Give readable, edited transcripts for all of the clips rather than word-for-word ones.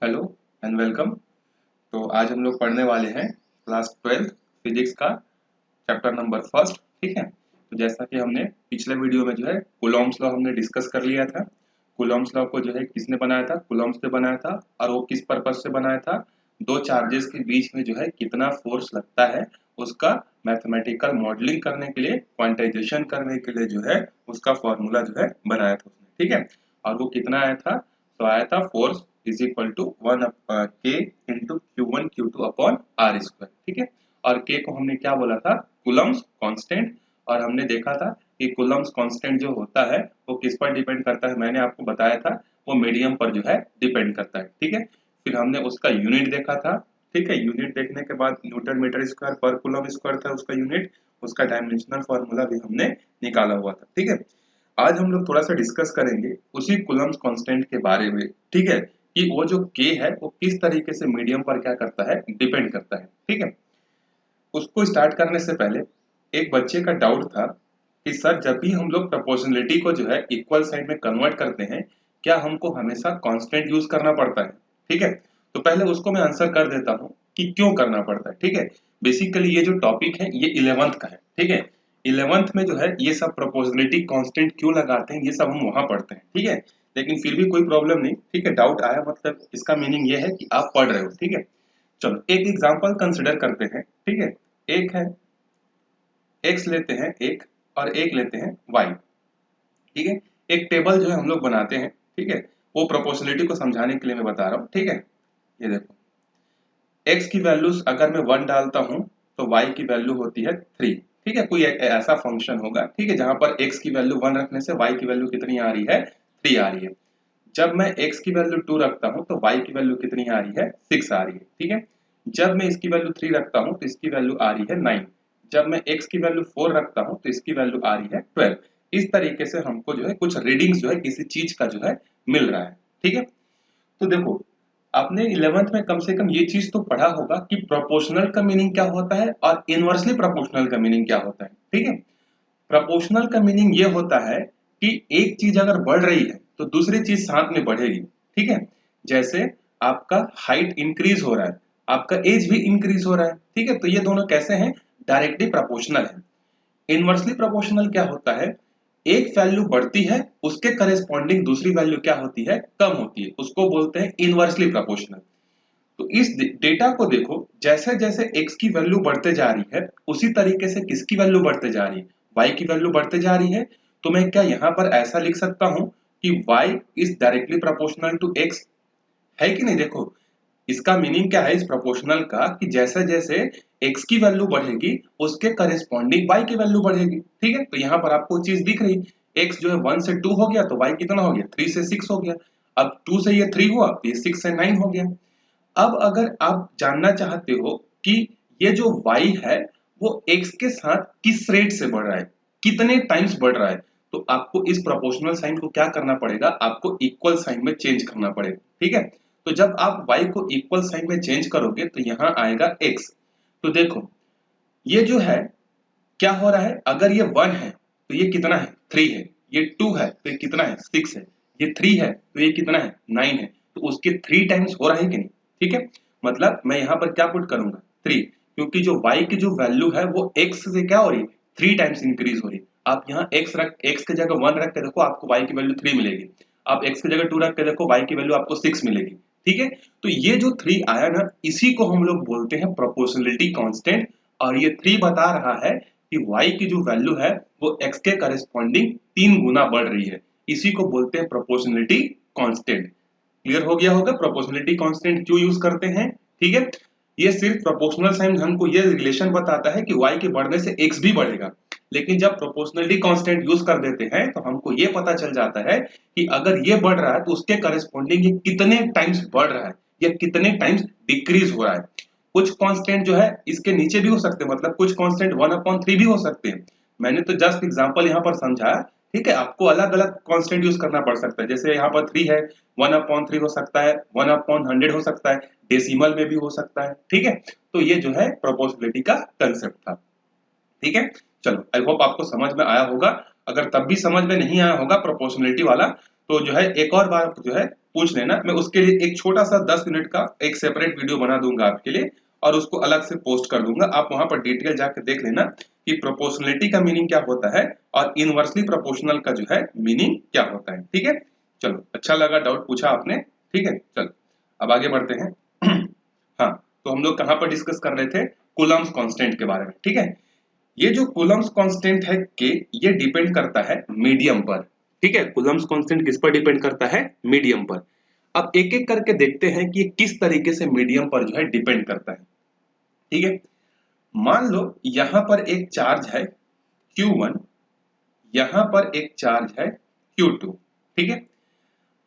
Hello and welcome. तो आज हम लोग पढ़ने वाले हैं क्लास 12 फिजिक्स का चैप्टर नंबर फर्स्ट। ठीक है, तो जैसा कि हमने पिछले वीडियो में जो है कूलॉम्स लॉ हमने डिस्कस कर लिया था। कूलॉम्स लॉ को जो है किसने बनाया था? कूलॉम्स ने बनाया था। और वो किस पर्पज से बनाया था? दो चार्जेस के बीच में जो है कितना फोर्स लगता है उसका मैथमेटिकल मॉडलिंग करने के लिए, क्वांटाइजेशन करने के लिए जो है उसका फॉर्मूला जो है बनाया था उसने। ठीक है, और वो कितना आया था? तो आया था फोर्स इज इक्वल टू 1 के into Q1 Q2 upon R square. ठीक है, और के को हमने क्या बोला था? Coulomb's constant. और हमने देखा था कि कूलम्स कांस्टेंट जो होता है वो किस पर डिपेंड करता है, मैंने आपको बताया था वो मीडियम पर जो है डिपेंड करता है। ठीक है, फिर हमने उसका यूनिट देखा था। ठीक है, यूनिट देखने के बाद Newton metre square per coulomb square था उसका यूनिट, उसका डायमेंशनल फॉर्मूला भी हमने निकाला हुआ था। ठीक है, आज हम लोग थोड़ा सा डिस्कस करेंगे उसी कूलम्स कांस्टेंट के बारे में। ठीक है, कि वो जो के है वो किस तरीके से मीडियम पर क्या करता है, डिपेंड करता है। ठीक है, उसको स्टार्ट करने से पहले एक बच्चे का डाउट था कि सर जब भी हम लोग प्रोपोर्शनलिटी को जो है इक्वल साइड में कन्वर्ट करते हैं क्या हमको हमेशा कांस्टेंट यूज करना पड़ता है? ठीक है, तो पहले उसको मैं आंसर कर देता हूं कि क्यों करना पड़ता है। ठीक है, बेसिकली ये जो टॉपिक है ये 11th का है। ठीक है, 11th में जो है ये सब प्रोपोर्शनलिटी कांस्टेंट क्यों लगाते हैं ये सब हम वहां पढ़ते हैं। ठीक है, लेकिन फिर भी कोई प्रॉब्लम नहीं। ठीक है, डाउट आया मतलब इसका मीनिंग ये है कि आप पढ़ रहे हो। ठीक है, चलो एक एग्जांपल कंसिडर करते हैं। ठीक है, एक है x लेते हैं एक, और एक लेते हैं y। ठीक है, एक टेबल जो है हम लोग बनाते हैं। ठीक है, वो प्रोपोर्शनलिटी को समझाने के लिए मैं बता रहा हूँ। ठीक है, ये देखो x की वैल्यूज अगर मैं 1 डालता हूँ तो y की वैल्यू होती है 3। ठीक है, कोई ऐसा फंक्शन होगा, ठीक है, जहां पर x की वैल्यू 1 रखने से y की वैल्यू कितनी आ रही है? 3 आ रही है। जब मैं x की वैल्यू 2 रखता हूं तो y की वैल्यू कितनी आ रही है? 6 आ रही है। ठीक है, जब मैं इसकी वैल्यू 3 रखता हूं तो इसकी वैल्यू आ रही है 9। जब मैं x की वैल्यू 4 रखता हूं तो इसकी वैल्यू आ रही है 12। इस तरीके से हमको जो है कुछ रीडिंग्स जो है किसी चीज का जो है मिल रहा है। ठीक है, तो देखो आपने 11th में कम से कम ये चीज तो पढ़ा होगा कि प्रोपोर्शनल का मीनिंग क्या होता है और इनवर्सली प्रोपोर्शनल का मीनिंग क्या होता है। ठीक है, प्रोपोर्शनल का मीनिंग ये होता है कि एक चीज अगर बढ़ रही है तो दूसरी चीज साथ में बढ़ेगी। ठीक है, जैसे आपका हाइट इंक्रीज हो रहा है, आपका एज भी इंक्रीज हो रहा है। ठीक है, तो ये दोनों कैसे हैं? डायरेक्टली प्रोपोर्शनल है। इनवर्सली प्रोपोर्शनल क्या होता है? एक वैल्यू बढ़ती है उसके करेस्पॉन्डिंग दूसरी वैल्यू क्या होती है? कम होती है, उसको बोलते हैं इनवर्सली प्रोपोर्शनल। तो इस डेटा को देखो, जैसे जैसे x की वैल्यू बढ़ते जा रही है उसी तरीके से किसकी वैल्यू बढ़ते जा रही है? y की वैल्यू बढ़ते जा रही है। तो मैं क्या यहाँ पर ऐसा लिख सकता हूँ कि y is directly proportional to x? है कि नहीं? देखो इसका मीनिंग क्या है इस प्रोपोर्शनल का कि जैसे जैसे x की वैल्यू बढ़ेगी उसके करेस्पॉन्डिंग y की वैल्यू बढ़ेगी। ठीक है, तो यहाँ पर आपको चीज दिख रही, x जो है 1 से 2 हो गया तो y कितना हो गया? 3 से 6 हो गया। अब 2 से ये 3 हुआ तो ये 6 से 9 हो गया। अब अगर आप जानना चाहते हो कि ये जो y है वो x के साथ किस रेट से बढ़ रहा है, कितने टाइम्स बढ़ रहा है, तो आपको इस प्रोपोर्शनल साइन को क्या करना पड़ेगा? आपको इक्वल साइन में चेंज करना पड़ेगा। ठीक है, तो जब आप y को इक्वल साइन में चेंज करोगे तो यहां आएगा x। तो देखो ये जो है क्या हो रहा है, अगर ये 1 है तो ये कितना है? 3 है। ये 2 है तो ये कितना है? 6 है। ये 3 है तो ये कितना है? 9 है। तो उसके 3 टाइम्स हो रहा है कि नहीं? ठीक है, मतलब मैं यहाँ पर क्या पुट करूंगा? 3, क्योंकि जो y की जो वैल्यू है वो x से क्या हो रही है? 3 टाइम्स इंक्रीज हो रही है। आप यहाँ x की जगह 1 रख के देखो आपको y की वैल्यू 3 मिलेगी। आप x की जगह 2 रख के देखो y की वैल्यू आपको 6 मिलेगी। ठीक है, तो ये जो 3 आया ना इसी को हम लोग बोलते हैं प्रोपोर्शनलिटी कांस्टेंट। और ये 3 बता रहा है कि y की जो वैल्यू है वो x के करेस्पॉन्डिंग 3 गुना बढ़ रही है। इसी को बोलते हैं प्रोपोर्शनलिटी कांस्टेंट। क्लियर हो गया होगा प्रोपोर्शनलिटी कांस्टेंट क्यों यूज करते हैं? ठीक है, ये सिर्फ प्रोपोर्शनल साइन हमको ये रिलेशन बताता है कि y के बढ़ने से x भी बढ़ेगा। लेकिन जब प्रोपोर्शनलिटी कांस्टेंट यूज कर देते हैं तो हमको ये पता चल जाता है कि अगर ये बढ़ रहा है तो उसके करेस्पॉन्डिंग ये कितने टाइम्स बढ़ रहा है या कितने टाइम्स डिक्रीज हो रहा है। कुछ कांस्टेंट जो है इसके नीचे भी हो सकते हैं, मतलब कुछ कांस्टेंट 1/3 भी हो सकते हैं। मैंने तो जस्ट एग्जांपल यहाँ पर समझाया। ठीक है, आपको अलग अलग कांस्टेंट यूज करना पड़ सकता है। जैसे यहाँ पर 3 है, 1/3 हो सकता है, 1/100 हो सकता है, डेसिमल में भी हो सकता है। ठीक है, तो ये जो है प्रोपोर्शनलिटी का कंसेप्ट था। ठीक है, चलो आई होप आपको समझ में आया होगा। अगर तब भी समझ में नहीं आया होगा प्रोपोर्शनलिटी वाला तो जो है एक और बार जो है पूछ लेना, मैं उसके लिए एक छोटा सा 10 मिनट का एक सेपरेट वीडियो बना दूंगा आपके लिए और उसको अलग से पोस्ट कर दूंगा। आप वहां पर डिटेल जाके देख लेना कि प्रोपोर्शनलिटी का मीनिंग क्या होता है और इनवर्सली प्रोपोर्शनल का जो है मीनिंग क्या होता है। ठीक है, चलो अच्छा लगा, डाउट पूछा आपने। ठीक है, चलो अब आगे बढ़ते हैं। हाँ, तो हम लोग कहाँ पर डिस्कस कर रहे थे? कूलम्स कांस्टेंट के बारे में। ठीक है, ये जो कूलम्स कांस्टेंट है के ये डिपेंड करता है मीडियम पर। ठीक है, कूलम्स कांस्टेंट किस पर डिपेंड करता है? मीडियम पर। अब एक एक करके देखते हैं कि ये किस तरीके से मीडियम पर जो है डिपेंड करता है। ठीक है, मान लो यहां पर एक चार्ज है Q1, यहां पर एक चार्ज है Q2। ठीक है,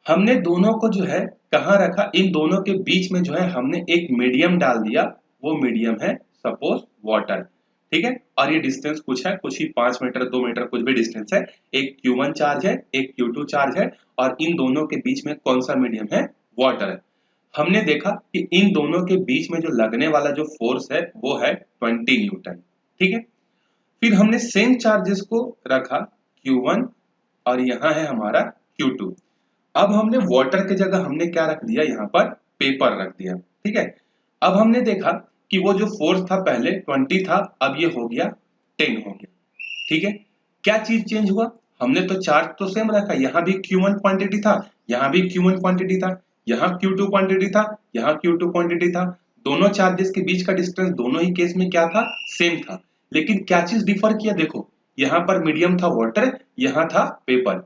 हमने दोनों को जो है कहां रखा? इन दोनों के बीच में जो है हमने एक मीडियम डाल दिया, वो मीडियम है सपोज वाटर। ठीक है, और ये डिस्टेंस कुछ है, कुछ ही 5 मीटर 2 मीटर कुछ भी डिस्टेंस है। एक Q1 चार्ज है, एक Q2 चार्ज है और इन दोनों के बीच में कौन सा मीडियम है? वाटर है। हमने देखा कि इन दोनों के बीच में जो लगने वाला जो फोर्स है वो है 20 न्यूटन। ठीक है, फिर हमने सेम चार्जेस को रखा Q1 और यहाँ है हमारा Q2। अब हमने वाटर की जगह हमने क्या रख दिया? यहाँ पर पेपर रख दिया। ठीक है, अब हमने देखा कि वो जो फोर्स था पहले 20 था, अब ये हो गया 10 हो गया। ठीक है, क्या चीज चेंज हुआ? हमने तो चार्ज तो सेम रखा, यहाँ भी Q1 क्वांटिटी था, यहाँ भी Q1 क्वांटिटी था, यहाँ Q2 क्वांटिटी था, यहाँ Q2 क्वांटिटी था। दोनों चार्जेस के बीच का डिस्टेंस दोनों ही केस में क्या था? सेम था। लेकिन क्या चीज डिफर किया? देखो, यहाँ पर मीडियम था वाटर, यहाँ था पेपर।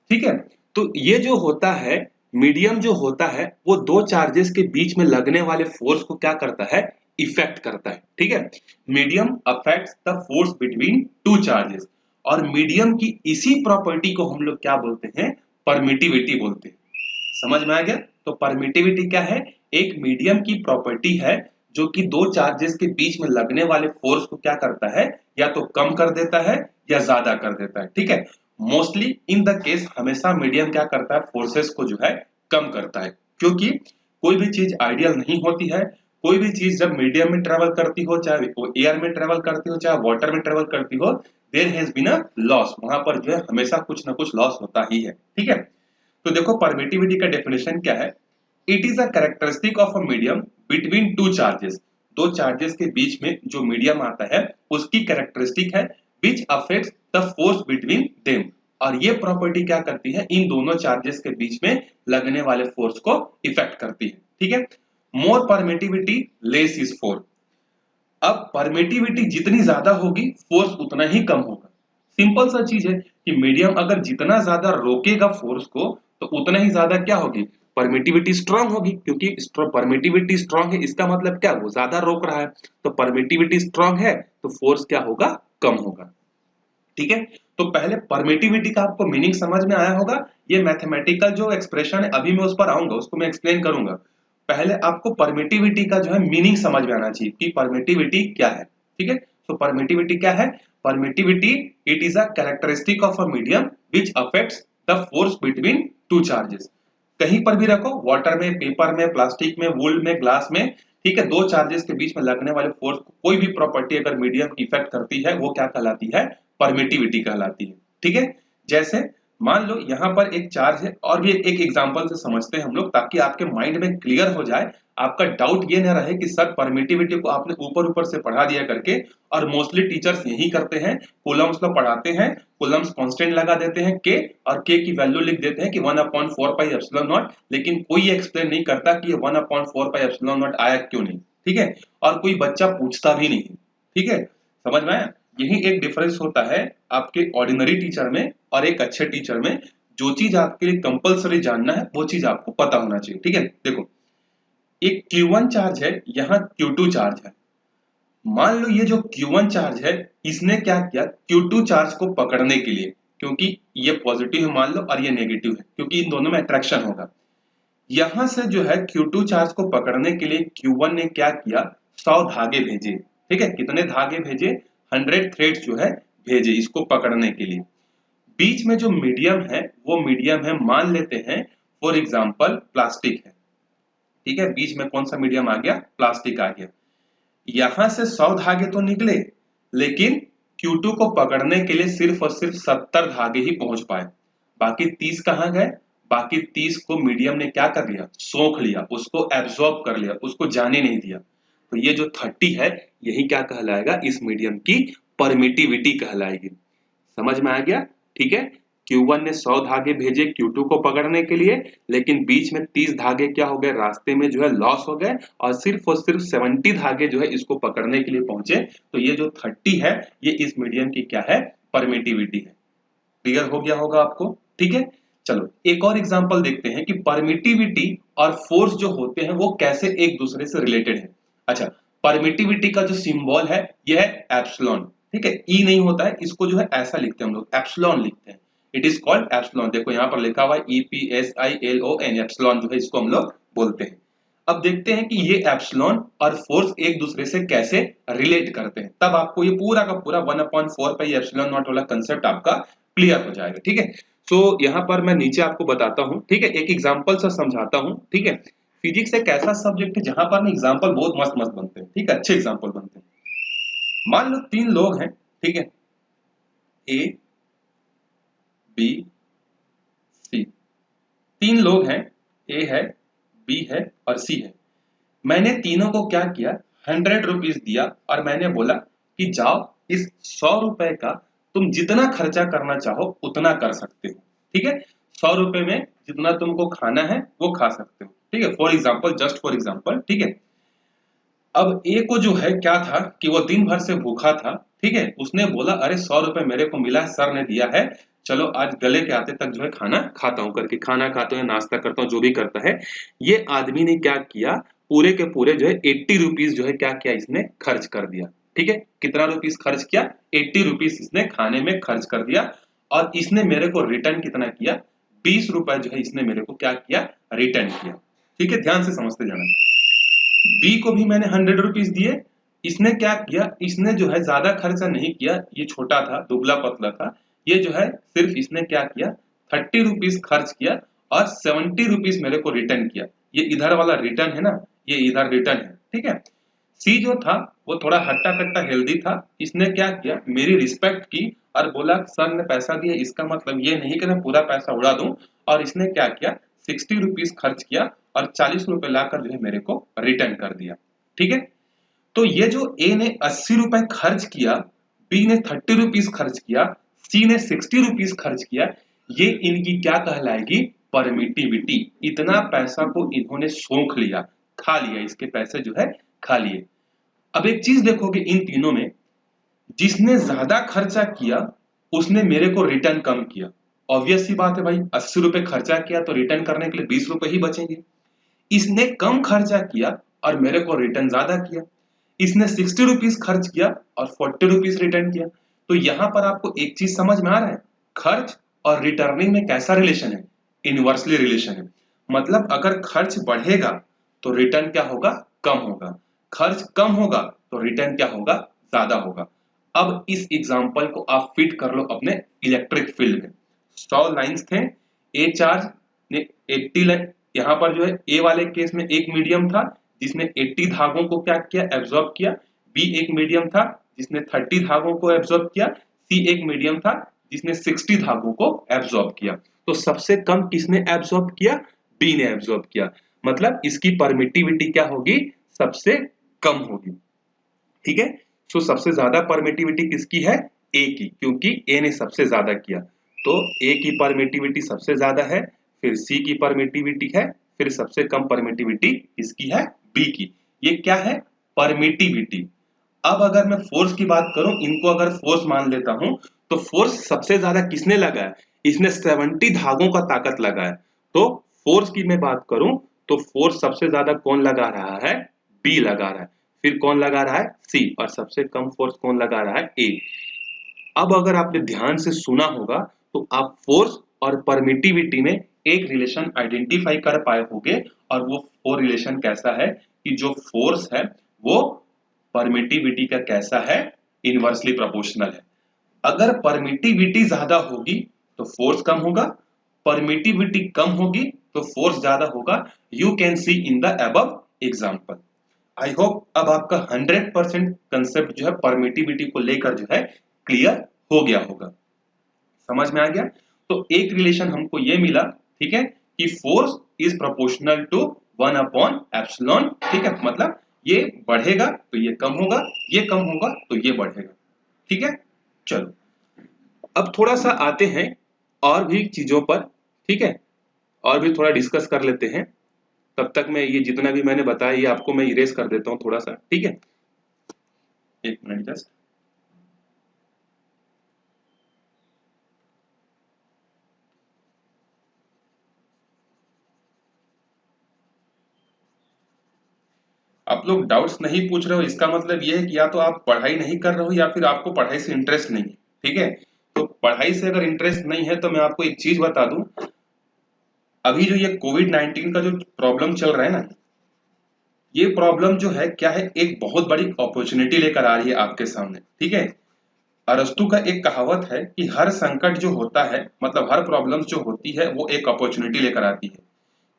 ठीक है, तो ये जो होता है मीडियम जो होता है वो दो चार्जेस के बीच में लगने वाले फोर्स को क्या करता है? इफेक्ट करता है। ठीक है, medium affects the force between two charges. और मीडियम की इसी प्रॉपर्टी को हम लोग क्या बोलते हैं? परमिटिविटी बोलते हैं। समझ में आ गया? तो परमिटिविटी क्या है? एक मीडियम की प्रॉपर्टी है जो कि दो चार्जेस के बीच में लगने वाले फोर्स को क्या करता है? या तो कम कर देता है या ज्यादा कर देता है। ठीक है, मोस्टली इन द केस हमेशा मीडियम क्या करता है? फोर्सेस को जो है कम करता है, क्योंकि कोई भी चीज आइडियल नहीं होती है। कोई भी चीज जब मीडियम में ट्रेवल करती हो, चाहे वो एयर में ट्रेवल करती हो चाहे वाटर में ट्रेवल करती हो, there has been a loss. वहां पर जो है हमेशा कुछ ना कुछ लॉस होता ही है। ठीक है, तो देखो परमिटिविटी का डेफिनेशन क्या है? It is a characteristic of a medium between two charges. दो चार्जेस के बीच में जो मीडियम आता है उसकी कैरेक्टरिस्टिक है which affects the force between them. और ये प्रॉपर्टी क्या करती है? इन दोनों चार्जेस के बीच में लगने वाले फोर्स को इफेक्ट करती है। ठीक है, मोर परमिटिविटी लेस इज फोर्स। अब परमिटिविटी जितनी ज्यादा होगी फोर्स उतना ही कम होगा। सिंपल सा चीज है कि मीडियम अगर जितना ज्यादा रोकेगा फोर्स को तो उतना ही ज्यादा क्या होगी? परमिटिविटी स्ट्रांग होगी, क्योंकि परमिटिविटी स्ट्रांग है इसका मतलब क्या? वो ज्यादा रोक रहा है। तो परमिटिविटी स्ट्रांग है तो फोर्स क्या होगा? कम होगा। ठीक है, तो पहले परमिटिविटी का आपको मीनिंग समझ में आया होगा। ये मैथमेटिकल जो एक्सप्रेशन है अभी मैं उस पर आऊंगा, उसको मैं एक्सप्लेन करूंगा। पहले आपको परमिटिविटी का जो है मीनिंग समझ में आना चाहिए कि परमिटिविटी क्या है। ठीक है, तो परमिटिविटी क्या है? Permittivity it is a characteristic of a medium which affects the force between two charges. कहीं पर भी रखो, वाटर में, पेपर में, प्लास्टिक में, वुड में, ग्लास में। ठीक है, दो चार्जेस के बीच में लगने वाले फोर्स को कोई भी प्रॉपर्टी अगर मीडियम इफेक्ट करती है वो क्या कहलाती है? परमिटिविटी कहलाती है। ठीक है, जैसे मान लो यहाँ पर एक चार्ज है, और भी एक एग्जांपल से समझते हैं हम लोग ताकि आपके माइंड में क्लियर हो जाए। आपका डाउट ये ना रहे कि सर परमिटिविटी को आपने ऊपर ऊपर से पढ़ा दिया करके। और मोस्टली टीचर्स यही करते हैं, कूलम्स को पढ़ाते हैं, कूलम्स कांस्टेंट लगा देते हैं के, और के की वैल्यू लिख देते हैं कि 1/4πε0, लेकिन कोई एक्सप्लेन नहीं करता कि ये 1/4πε0 आया क्यों नहीं। ठीक है, और कोई बच्चा पूछता भी नहीं। ठीक है, समझ में आया? यही एक डिफरेंस होता है आपके ऑर्डिनरी टीचर में और एक अच्छे टीचर में। जो चीज आपके लिए कंपलसरी जानना है वो चीज आपको पता होना चाहिए। ठीक है, देखो एक Q1 चार्ज है, यहाँ Q2 चार्ज है। मान लो ये जो Q1 चार्ज है इसने क्या किया? Q2 चार्ज को पकड़ने के लिए, क्योंकि ये पॉजिटिव है मान लो और ये नेगेटिव है, क्योंकि इन दोनों में अट्रैक्शन होगा। यहां से जो है Q2 चार्ज को पकड़ने के लिए Q1 ने क्या किया? 100 धागे भेजे। ठीक है, कितने धागे भेजे? 100 थ्रेड्स जो है भेजे इसको पकड़ने के लिए। बीच में जो मीडियम है वो मीडियम है, मान लेते हैं फॉर एग्जांपल प्लास्टिक है। ठीक है, बीच में कौन सा मीडियम आ गया? प्लास्टिक आ गया। यहां से 100 धागे तो निकले, लेकिन Q2 को पकड़ने के लिए सिर्फ और सिर्फ 70 धागे ही पहुंच पाए। बाकी 30 कहां गए? बाकी 30 को मीडियम ने क्या कर लिया, सोख लिया, उसको एब्जॉर्ब कर लिया, उसको जाने नहीं दिया। तो ये जो 30 है यही क्या कहलाएगा, इस मीडियम की परमिटिविटी कहलाएगी। समझ में आ गया? ठीक है। Q1 ने 100 धागे भेजे Q2 को पकड़ने के लिए, लेकिन बीच में 30 धागे क्या हो गए, रास्ते में जो है लॉस हो गए, और सिर्फ 70 धागे जो है इसको पकड़ने के लिए पहुंचे। तो ये जो 30 है ये इस मीडियम की क्या है, परमिटिविटी है। क्लियर हो गया होगा आपको? ठीक है। चलो एक और एग्जांपल देखते हैं कि परमिटिविटी और फोर्स जो होते हैं वो कैसे एक दूसरे से रिलेटेड है। अच्छा, परमिटिविटी का जो सिंबल है यह है एप्सिलॉन। ठीक है, ई नहीं होता है, इसको जो है ऐसा लिखते हैं हम लोग, एप्सिलॉन लिखते हैं। It is called epsilon. देखो यहाँ पर लिखा हुआ है EPSILON, एप्सिलॉन जो है इसको हम लोग बोलते हैं। अब देखते हैं कि ये एप्सिलॉन और फोर्स एक दूसरे से कैसे रिलेट करते हैं, तब आपको ये पूरा का पूरा 1/4 पाई एप्सिलॉन नॉट वाला कंसेप्ट आपका क्लियर हो जाएगा। ठीक है। सो यहाँ पर मैं नीचे आपको बताता हूँ, ठीक है, एक एग्जांपल से समझाता हूँ। ठीक है, फिजिक्स एक ऐसा सब्जेक्ट है जहां पर एग्जांपल बहुत मस्त मस्त बनते हैं। ठीक है, अच्छे एग्जांपल बनते हैं। मान लो 3 लोग हैं, ठीक है, A B C। 3 लोग हैं, A है, B है और C है। मैंने तीनों को क्या किया, 100 रुपीज दिया और मैंने बोला कि जाओ इस 100 रुपए का तुम जितना खर्चा करना चाहो उतना कर सकते हो। ठीक है, 100 रुपए में जितना तुमको खाना है वो खा सकते हो। ठीक है, for example, just for example. ठीक है, अब ए को जो है क्या था कि वो दिन भर से भूखा था। ठीक है, उसने बोला अरे 100 रुपए मेरे को मिला, सर ने दिया है, चलो आज गले के आते तक जो है खाना खाता हूं, करके खाना खाता हूं, नाश्ता करता हूं, जो भी करता है। ये आदमी ने क्या किया, पूरे के पूरे जो है 80 रुपीज जो है क्या किया, इसने खर्च कर दिया। ठीक है, कितना रुपीज खर्च किया, 80 रुपीज इसने खाने में खर्च कर दिया। और इसने मेरे को रिटर्न कितना किया, 20 रुपए जो है इसने मेरे को क्या किया, रिटर्न किया। ठीक है, ध्यान से समझते जाना। बी को भी मैंने 100 रुपीज दिए, इसने क्या किया, इसने जो है ज्यादा खर्चा नहीं किया, ये छोटा था, दुबला पतला था, ये जो है सिर्फ इसने क्या किया, 30 रुपीज खर्च किया और 70 रुपीज मेरे को रिटर्न किया। ये इधर वाला रिटर्न है ना, ये इधर रिटर्न है। ठीक है, सी जो था वो थोड़ा हट्टा कट्टा हेल्दी था, इसने क्या किया, मेरी रिस्पेक्ट की और बोला सर ने पैसा दिया, इसका मतलब ये नहीं कि मैं पूरा पैसा उड़ा दूं। और इसने क्या किया, 60 रुपीज खर्च किया और 40 रुपए लाकर जो है मेरे को रिटर्न कर दिया। ठीक है, तो ये जो ए ने 80 रुपए खर्च किया, बी ने 30 रुपीज खर्च किया, सी ने 60 रुपीज खर्च किया, ये इनकी क्या कहलाएगी, परमिटिविटी। इतना पैसा को इन्होंने सोख लिया, खा लिया, इसके पैसे जो है खा लिए। अब एक चीज देखोगे इन तीनों में, जिसने ज्यादा खर्चा किया उसने मेरे को रिटर्न कम किया। ऑब्वियस सी बात है भाई, 80 रुपए खर्चा किया तो रिटर्न करने के लिए 20 रुपए ही बचेंगे। इसने कम खर्चा किया और मेरे को रिटर्न ज्यादा किया। इसने 60 रुपीज खर्च किया और 40 रुपीज रिटर्न किया। तो यहां पर आपको एक चीज समझ में आ रहा है, खर्च और रिटर्निंग में कैसा रिलेशन है, इनवर्सली रिलेशन है। मतलब अगर खर्च बढ़ेगा तो रिटर्न क्या होगा, कम होगा, खर्च कम होगा तो रिटर्न क्या होगा, ज्यादा होगा। अब इस एग्जांपल को आप फिट कर लो अपने इलेक्ट्रिक फील्ड में। 100 लाइंस थे, ए चार्ज ने 80 लाइन, यहाँ पर जो है ए वाले केस में एक मीडियम था जिसने 80 धागों को क्या किया, एब्जॉर्ब किया। बी एक मीडियम था जिसने 30 धागों को एब्जॉर्ब किया। सी एक मीडियम था जिसने 60 धागों को एब्जॉर्ब किया। तो सबसे कम किसने एब्जॉर्ब किया, बी ने एब्जॉर्ब किया। मतलब इसकी परमिटिविटी क्या होगी, सबसे कम होगी। ठीक है, तो सबसे ज्यादा परमिटिविटी किसकी है, ए की, क्योंकि ए ने सबसे ज्यादा किया। तो ए की परमिटिविटी सबसे ज्यादा है, फिर सी की परमिटिविटी है, फिर सबसे कम परमिटिविटी इसकी है, बी की। ये क्या है, परमिटिविटी। अब अगर मैं फोर्स की बात करूं, इनको अगर फोर्स मान लेता हूं, तो फोर्स सबसे ज्यादा किसने लगाया, इसने 70 धागों का ताकत लगाया। तो फोर्स की मैं बात करूं तो फोर्स सबसे ज्यादा कौन लगा रहा है, बी लगा रहा है, फिर कौन लगा रहा है, सी, और सबसे कम फोर्स कौन लगा रहा है, ए। अब अगर आपने ध्यान से सुना होगा तो आप फोर्स और परमिटिविटी में एक रिलेशन आइडेंटिफाई कर पाए होंगे, और वो रिलेशन कैसा है कि जो फोर्स है वो परमिटिविटी का कैसा है, इनवर्सली प्रोपोर्शनल है। अगर परमिटिविटी ज्यादा होगी तो फोर्स कम होगा, परमिटिविटी कम होगी तो फोर्स ज्यादा होगा। You can see in the above example. I hope अब आपका 100% कंसेप्ट जो है परमिटिविटी को लेकर जो है क्लियर हो गया होगा, समझ में आ गया। तो एक रिलेशन हमको ये मिला ठीक है, कि force is proportional to 1 upon epsilon, ठीक है, मतलब ये बढ़ेगा तो ये कम होगा, ये कम होगा तो ये बढ़ेगा, ठीक है। चलो अब थोड़ा सा आते हैं और भी चीजों पर, ठीक है, और भी थोड़ा डिस्कस कर लेते हैं। तब तक मैं ये जितना भी मैंने बताया ये आपको मैं इरेज कर देता हूं थोड़ा सा, ठीक है, एक मिनट जस्ट। आप लोग डाउट्स नहीं पूछ रहे हो, इसका मतलब ये है कि या तो आप पढ़ाई नहीं कर रहे हो या फिर आपको पढ़ाई से इंटरेस्ट नहीं है, ठीक है। तो पढ़ाई से अगर इंटरेस्ट नहीं है तो मैं आपको एक चीज बता दूं, अभी जो ये कोविड-19 का जो प्रॉब्लम चल रहा है ना, ये प्रॉब्लम जो है क्या है, एक बहुत बड़ी अपॉर्चुनिटी लेकर आ रही है आपके सामने, ठीक है। अरस्तु का एक कहावत है कि हर संकट जो होता है, मतलब हर प्रॉब्लम जो होती है वो एक अपॉर्चुनिटी लेकर आती है।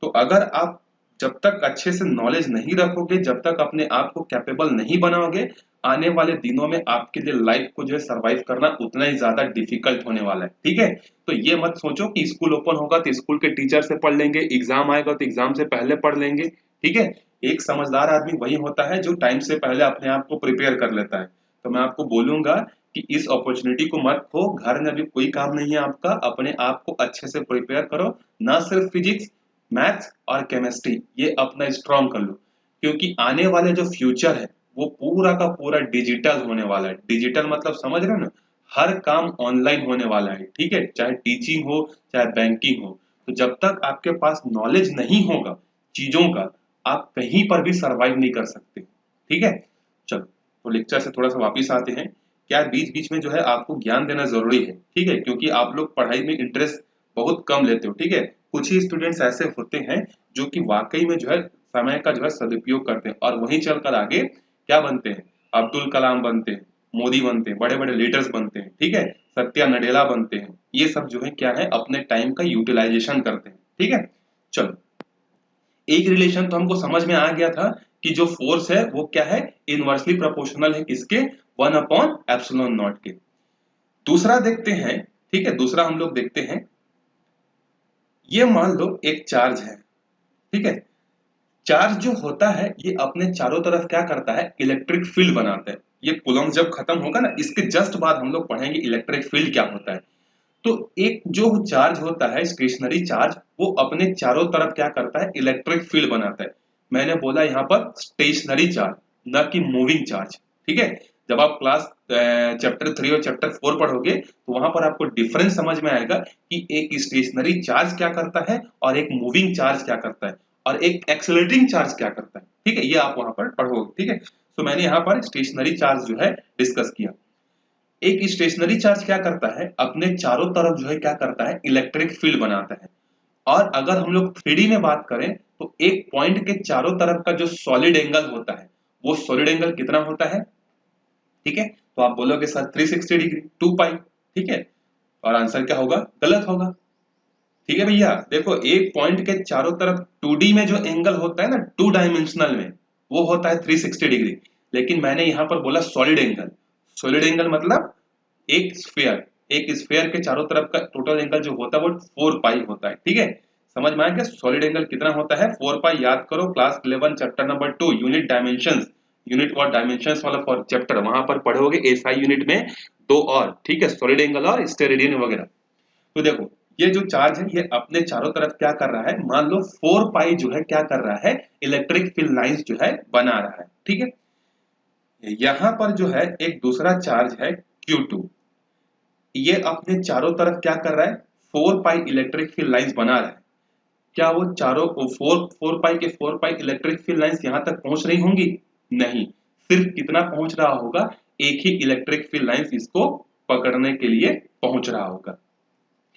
तो अगर आप जब तक अच्छे से नॉलेज नहीं रखोगे, जब तक अपने आप को कैपेबल नहीं बनाओगे, आने वाले दिनों में आपके लिए लाइफ को जो है सरवाइव करना उतना ही ज्यादा डिफिकल्ट होने वाला है, ठीक है। तो ये मत सोचो कि स्कूल ओपन होगा तो स्कूल के टीचर से पढ़ लेंगे, एग्जाम आएगा तो एग्जाम से पहले पढ़ लेंगे, ठीक है। एक समझदार आदमी वही होता है जो टाइम से पहले अपने आप को प्रिपेयर कर लेता है। तो मैं आपको बोलूंगा कि इस अपॉर्चुनिटी को मत खो, घर में अभी कोई काम नहीं है आपका, अपने आप को अच्छे से प्रिपेयर करो, ना सिर्फ फिजिक्स, मैथ्स और केमिस्ट्री, ये अपना स्ट्रॉन्ग कर लो, क्योंकि आने वाले जो फ्यूचर है वो पूरा का पूरा डिजिटल होने वाला है। डिजिटल मतलब समझ रहे हो ना, हर काम ऑनलाइन होने वाला है, ठीक है, चाहे टीचिंग हो चाहे बैंकिंग हो। तो जब तक आपके पास नॉलेज नहीं होगा चीजों का, आप कहीं पर भी सरवाइव नहीं कर सकते, ठीक है। चलो तो लेक्चर से थोड़ा सा वापिस आते हैं। क्या बीच बीच में जो है आपको ज्ञान देना जरूरी है, ठीक है, क्योंकि आप लोग पढ़ाई में इंटरेस्ट बहुत कम लेते हो, ठीक है। कुछ ही स्टूडेंट्स ऐसे होते हैं जो कि वाकई में जो है समय का जो है सदुपयोग करते हैं और वहीं चलकर आगे क्या बनते हैं, अब्दुल कलाम बनते हैं, मोदी बनते हैं, बड़े बड़े लीडर्स बनते हैं, ठीक है, सत्या नडेला बनते हैं। ये सब जो है क्या है, अपने टाइम का यूटिलाइजेशन करते हैं, ठीक है। चलो एक रिलेशन तो हमको समझ में आ गया था कि जो फोर्स है वो क्या है, इनवर्सली प्रोपोर्शनल है किसके, 1 अपॉन एप्सिलॉन नॉट के। दूसरा देखते हैं, ठीक है, दूसरा हम लोग देखते हैं, ये मान लो एक चार्ज है, ठीक है। चार्ज जो होता है ये अपने चारों तरफ क्या करता है, इलेक्ट्रिक फील्ड बनाता है। ये कूलम्ब जब खत्म होगा ना, इसके जस्ट बाद हम लोग पढ़ेंगे इलेक्ट्रिक फील्ड क्या होता है। तो एक जो चार्ज होता है स्टेशनरी चार्ज, वो अपने चारों तरफ क्या करता है, इलेक्ट्रिक फील्ड बनाता है। मैंने बोला यहाँ पर स्टेशनरी चार्ज, न कि मूविंग चार्ज, ठीक है। जब आप क्लास चैप्टर 3 और चैप्टर 4 पढ़ोगे तो वहां पर आपको डिफरेंस समझ में आएगा कि एक स्टेशनरी चार्ज क्या करता है और एक मूविंग चार्ज क्या करता है और एक एक्सेलरेटिंग चार्ज क्या करता है, ठीक है, ये आप वहां पर पढ़ोगे, ठीक है। तो मैंने यहाँ पर स्टेशनरी चार्ज जो है डिस्कस किया। एक स्टेशनरी चार्ज क्या करता है, अपने चारों तरफ जो है क्या करता है, इलेक्ट्रिक फील्ड बनाता है। और अगर हम लोग 3D में बात करें तो एक पॉइंट के चारों तरफ का जो सॉलिड एंगल होता है वो सॉलिड एंगल कितना होता है, ठीक है। तो आप बोलोगे सर 360 डिग्री, 2 पाई, ठीक है, और आंसर क्या होगा, गलत होगा, ठीक है भैया। देखो एक पॉइंट के चारों तरफ 2D में जो एंगल होता है ना, 2 डायमेंशनल में, वो होता है 360 डिग्री। लेकिन मैंने यहां पर बोला सॉलिड एंगल। सॉलिड एंगल मतलब एक स्फेयर के चारों तरफ का टोटल एंगल जो होता है वो 4 पाई होता है, ठीक है। समझ में आ गया सॉलिड एंगल कितना होता है, 4 पाई। याद करो class 11 chapter number 2 unit dimensions, unit और डायमेंशंस वाला फॉर चैप्टर, वहां पर पढ़ोगे एसआई यूनिट में दो और, ठीक है, सॉलिड एंगल और स्टेरेडियन वगैरह। तो देखो ये जो चार्ज है ये अपने चारों तरफ क्या कर रहा है, मान लो 4 पाई जो है क्या कर रहा है, इलेक्ट्रिक फील्ड लाइंस जो है बना रहा है, ठीक है। यहां पर जो है एक दूसरा चार्ज है Q2, ये अपने चारों तरफ क्या कर रहा है, 4 पाई इलेक्ट्रिक फील्ड लाइंस बना रहा है। क्या वो चारों 4 पाई के 4 पाई इलेक्ट्रिक फील्ड लाइंस यहां तक पहुंच रही होंगी, नहीं, सिर्फ कितना पहुंच रहा होगा, एक ही इलेक्ट्रिक फील्ड लाइंस इसको पकड़ने के लिए पहुंच रहा होगा,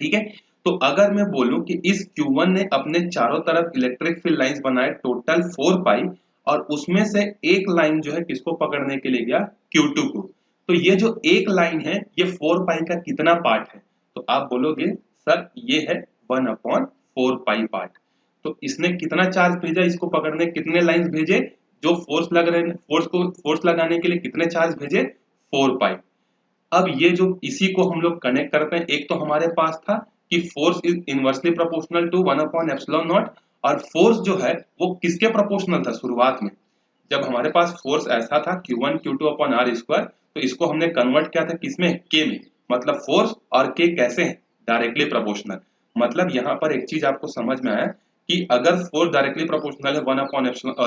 ठीक है। तो अगर मैं बोलूं कि इस Q1 ने अपने चारों तरफ इलेक्ट्रिक फील्ड लाइंस बनाए टोटल 4 पाई, और उसमें से एक लाइन जो है किसको पकड़ने के लिए गया, Q2 को। तो ये जो एक लाइन है ये 4 पाई का कितना पार्ट है, तो आप बोलोगे सर ये है 1 अपॉन 4 पाई पार्ट। तो इसने कितना चार्ज भेजा इसको पकड़ने, कितने लाइंस भेजे, जो फोर्स लग रहे, फोर्स लगाने के लिए कितने चार्ज भेजे, 4 पाई। अब ये जो इसी को हम लोग कनेक्ट करते हैं, एक तो हमारे पास था कि force is inversely proportional to 1/ε0, और फोर्स जो है वो किसके प्रोपोर्शनल था शुरुआत में, जब हमारे पास फोर्स ऐसा था Q1 Q2/r², तो इसको हमने कन्वर्ट किया था किसमें, K में। मतलब फोर्स और K कैसे हैं, डायरेक्टली प्रोपोर्शनल। मतलब यहाँ पर एक चीज आपको समझ में आया कि अगर फोर्स डायरेक्टली प्रोपोर्शनल है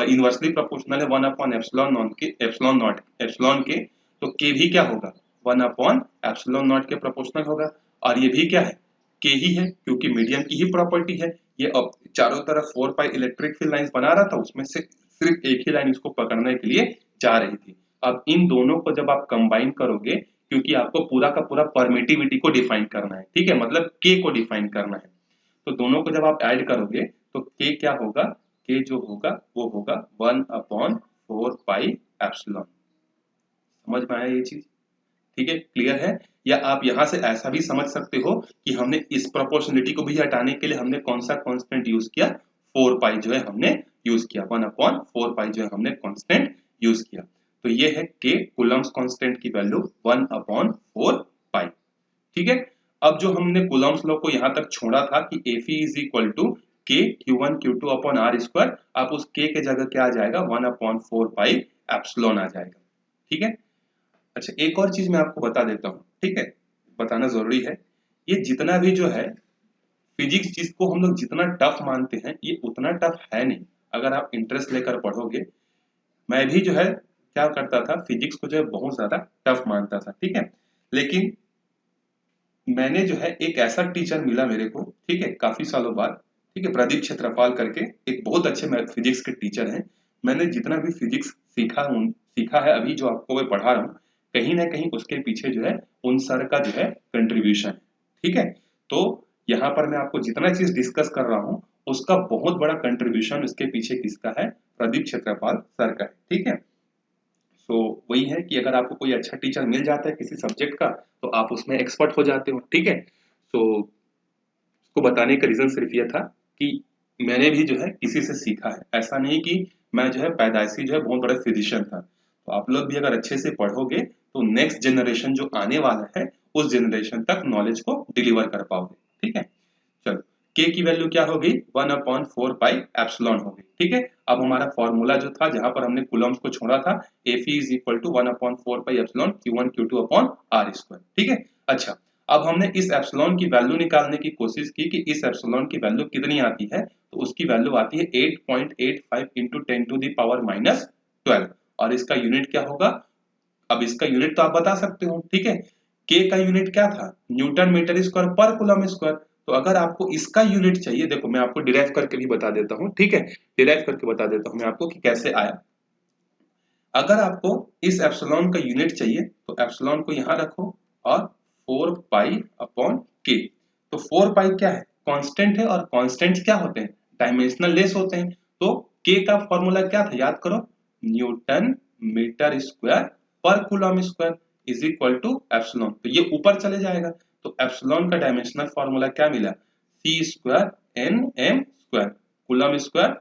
इनवर्सली प्रोपोर्शनल है 1/ε0 के, तो K भी क्या होगा, 1/ε0 के प्रोपोर्शनल होगा। और ये भी क्या है, K ही है, क्योंकि मीडियम की ही प्रॉपर्टी है। ये अब चारों तरफ 4 पाई इलेक्ट्रिक फील्ड लाइंस बना रहा था, उसमें से सिर्फ एक ही लाइन इसको पकड़ने के लिए जा रही थी। अब इन दोनों को जब आप कंबाइन करोगे, क्योंकि आपको पूरा का पूरा परमिटिविटी को डिफाइन करना है, ठीक है, मतलब K को डिफाइन करना है, तो दोनों को जब आप ऐड करोगे तो K क्या होगा, K जो होगा वो होगा 1/4 पाई एप्सिलॉन। समझ में आया ये चीज, ठीक है, क्लियर है। या आप यहां से ऐसा भी समझ सकते हो कि हमने इस प्रोपोर्शनलिटी को भी हटाने के लिए हमने कौन सा कांस्टेंट यूज किया, 4 पाई जो है हमने यूज किया, 1/4 पाई जो है हमने कांस्टेंट यूज किया। तो ये है K, कूलम्ब्स कांस्टेंट की वैल्यू 1/4 पाई, ठीक है। अब जो हमने कूलम्ब्स लॉ को यहां तक छोड़ा था कि Fe is equal to K Q1 Q2/r², आप उस K के जगह क्या आ जाएगा, 1/4 पाई एप्सिलॉन आ जाएगा, ठीक है। अच्छा, एक और चीज मैं आपको बता देता हूँ, ठीक है, बताना जरूरी है। ये जितना भी जो है फिजिक्स, जिसको हम लोग जितना टफ मानते हैं, ये उतना टफ है नहीं अगर आप इंटरेस्ट लेकर पढ़ोगे। मैं भी जो है क्या करता था, फिजिक्स को जो है बहुत ज्यादा टफ मानता था, ठीक है, लेकिन मैंने जो है एक ऐसा टीचर मिला मेरे को, ठीक है, काफी सालों बाद, ठीक है, प्रदीप क्षेत्रपाल करके एक बहुत अच्छे फिजिक्स के टीचर हैं। मैंने जितना भी फिजिक्स सीखा है अभी जो आपको मैं पढ़ा रहा हूँ, कहीं ना कहीं उसके पीछे जो है उन सर का जो है कंट्रीब्यूशन है, ठीक है। तो यहाँ पर मैं आपको जितना चीज डिस्कस कर रहा हूँ उसका बहुत बड़ा कंट्रीब्यूशन उसके पीछे किसका है, प्रदीप क्षेत्रपाल सर का है, ठीक है। सो वही है कि अगर आपको कोई अच्छा टीचर मिल जाता है किसी सब्जेक्ट का, तो आप उसमें एक्सपर्ट हो जाते हो, ठीक है। सो उसको बताने का रीजन सिर्फ ये था कि मैंने भी जो है किसी से सीखा है, ऐसा नहीं कि मैं जो है पैदाइशी जो है बहुत बड़ा फिजिशियन था। तो आप लोग भी अगर अच्छे से पढ़ोगे तो नेक्स्ट जनरेशन जो आने वाला है उस जनरेशन तक नॉलेज को डिलीवर कर पाओगे, ठीक है। चलो, K की वैल्यू क्या होगी, 1/4 पाई एप्सिलॉन होगी, ठीक है। अब हमारा फॉर्मूला जो था जहां पर हमने कूलम्ब्स को छोड़ा था, Fe is equal to 1/4 pi epsilon Q1 Q2/r², ठीक है। अच्छा, अब हमने इस एप्सिलॉन की वैल्यू निकालने की कोशिश की कि इस एप्सिलॉन की वैल्यू कितनी आती है, तो उसकी वैल्यू आती है 8.85 इंटू 10⁻⁻12, और इसका यूनिट क्या होगा, अब इसका यूनिट तो आप बता सकते हो, ठीक है। K का यूनिट क्या था, Newton metre square per coulomb square. तो अगर आपको इसका यूनिट चाहिए, देखो मैं आपको डिराइव करके भी बता देता हूँ, ठीक है, डिराइव करके बता देता हूँ मैं आपको कि कैसे आया। अगर आपको इस एप्सिलॉन का यूनिट चाहिए तो एप्सिलॉन को यहां रखो और 4 पाई अपॉन K। तो 4 पाई क्या है, कांस्टेंट है, और कांस्टेंट्स क्या होते हैं, डायमेंशनल लेस होते हैं। तो K का फॉर्मूला क्या था, याद करो, Newton metre square per coulomb square is equal to epsilon. तो ये ऊपर चले जाएगा, तो एप्सिलॉन का डायमेंशनल फॉर्मूला क्या मिला, C square N M square, coulomb square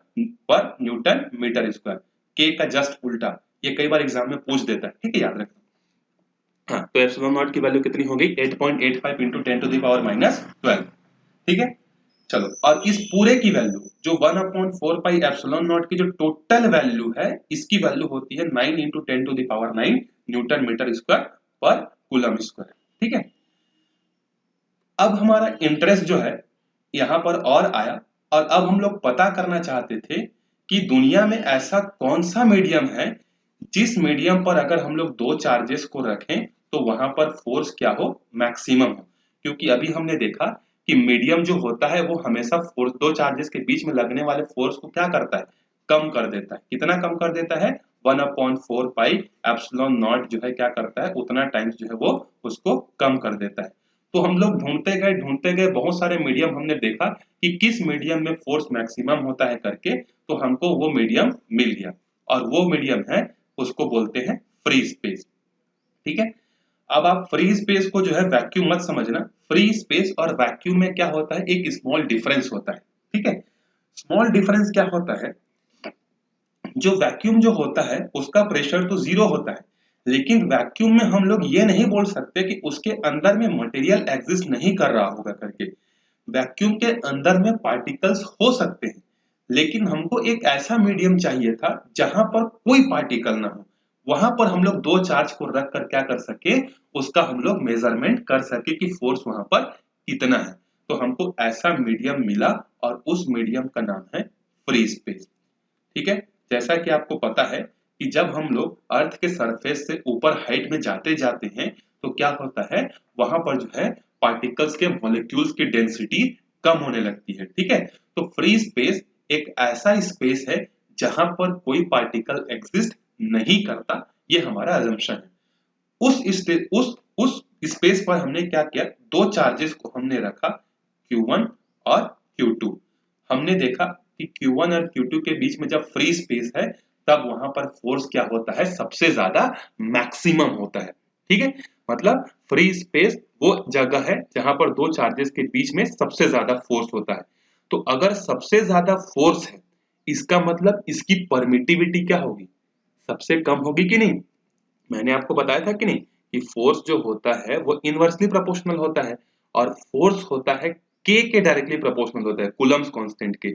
पर न्यूटन मीटर स्क्वायर। K का जस्ट उल्टा, ये कई बार एग्जाम में पूछ देता है, ठीक है, याद रखना। हाँ, तो एप्सिलॉन नॉट की वैल्यू कितनी होगी, 8.85 इंटू 10⁻⁻12, ठीक है। चलो, और इस पूरे की वैल्यू जो 1/4 पाई एप्सिलॉन नॉट की जो टोटल वैल्यू है, इसकी वैल्यू होती है 9 into 10⁻9 Newton metre square per coulomb square, ठीक है। अब हमारा इंटरेस्ट जो है यहां पर और आया, और अब हम लोग पता करना चाहते थे कि दुनिया में ऐसा कौन सा मीडियम है जिस मीडियम पर अगर हम लोग दो चार्जेस को रखें तो वहां पर फोर्स क्या हो, मैक्सिमम हो। क्योंकि अभी हमने देखा कि मीडियम जो होता है वो हमेशा फोर्स, दो चार्जेस के बीच में लगने वाले फोर्स को क्या करता है, कम कर देता है। कितना कम कर देता है, 1/4 पाई एप्सिलॉन नॉट जो है क्या करता है, उतना टाइम्स जो है वो उसको कम कर देता है। तो हम लोग ढूंढते गए बहुत सारे मीडियम, हमने देखा कि किस मीडियम में फोर्स मैक्सिमम होता है करके, तो हमको वो मीडियम मिल गया, और वो मीडियम है, उसको बोलते हैं फ्री स्पेस, ठीक है। अब आप फ्री स्पेस को जो है वैक्यूम मत समझना, फ्री स्पेस और वैक्यूम में क्या होता है, एक स्मॉल डिफरेंस होता है, ठीक है। स्मॉल डिफरेंस क्या होता है, जो वैक्यूम जो होता है उसका प्रेशर तो जीरो होता है, लेकिन वैक्यूम में हम लोग ये नहीं बोल सकते कि उसके अंदर में मटेरियल एग्जिस्ट नहीं कर रहा होगा करके। वैक्यूम के अंदर में पार्टिकल्स हो सकते हैं, लेकिन हमको एक ऐसा मीडियम चाहिए था जहां पर कोई पार्टिकल ना हो, वहां पर हम लोग दो चार्ज को रख कर क्या कर सके, उसका हम लोग मेजरमेंट कर सके कि फोर्स वहां पर कितना है। तो हमको ऐसा मीडियम मिला और उस मीडियम का नाम है फ्री स्पेस। ठीक है, जैसा कि आपको पता है कि जब हम लोग अर्थ के सरफेस से ऊपर हाइट में जाते जाते हैं तो क्या होता है, वहां पर जो है पार्टिकल्स के मॉलिक्यूल्स की डेंसिटी कम होने लगती है। ठीक है, तो फ्री स्पेस एक ऐसा स्पेस है जहां पर कोई पार्टिकल एग्जिस्ट नहीं करता, ये हमारा अजम्पशन है। उस स्पेस पर हमने क्या किया, दो चार्जेस को हमने रखा, Q1 और Q2। हमने देखा कि Q1 और Q2 के बीच में जब फ्री स्पेस है तब वहां पर फोर्स क्या होता है, सबसे ज्यादा मैक्सिमम होता है। ठीक है, मतलब फ्री स्पेस वो जगह है जहां पर दो चार्जेस के बीच में सबसे ज्यादा फोर्स होता है। तो अगर सबसे ज्यादा फोर्स है, इसका मतलब इसकी परमिटिविटी क्या होगी, सबसे कम होगी कि नहीं। मैंने आपको बताया था कि नहीं कि फोर्स जो होता है वो इनवर्सली प्रोपोर्शनल होता है, और फोर्स होता है के डायरेक्टली प्रोपोर्शनल होता है, कूलम्ब्स कांस्टेंट के।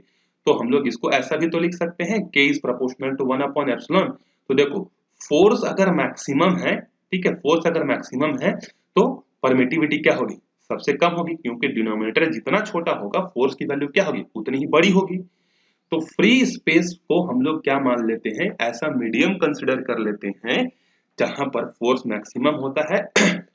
तो हम लोग इसको ऐसा भी तो लिख सकते हैं, के इज प्रोपोर्शनल टू 1/एप्सिलॉन। तो देखो, फोर्स अगर मैक्सिमम है, ठीक है, फोर्स अगर मैक्सिमम है तो परमिटिविटी क्या होगी, सबसे कम होगी, क्योंकि डिनोमिनेटर जितना छोटा होगा फोर्स की वैल्यू क्या होगी, उतनी ही बड़ी होगी। तो फ्री स्पेस को हम लोग क्या मान लेते हैं, ऐसा मीडियम कंसिडर कर लेते हैं जहां पर फोर्स मैक्सिमम होता है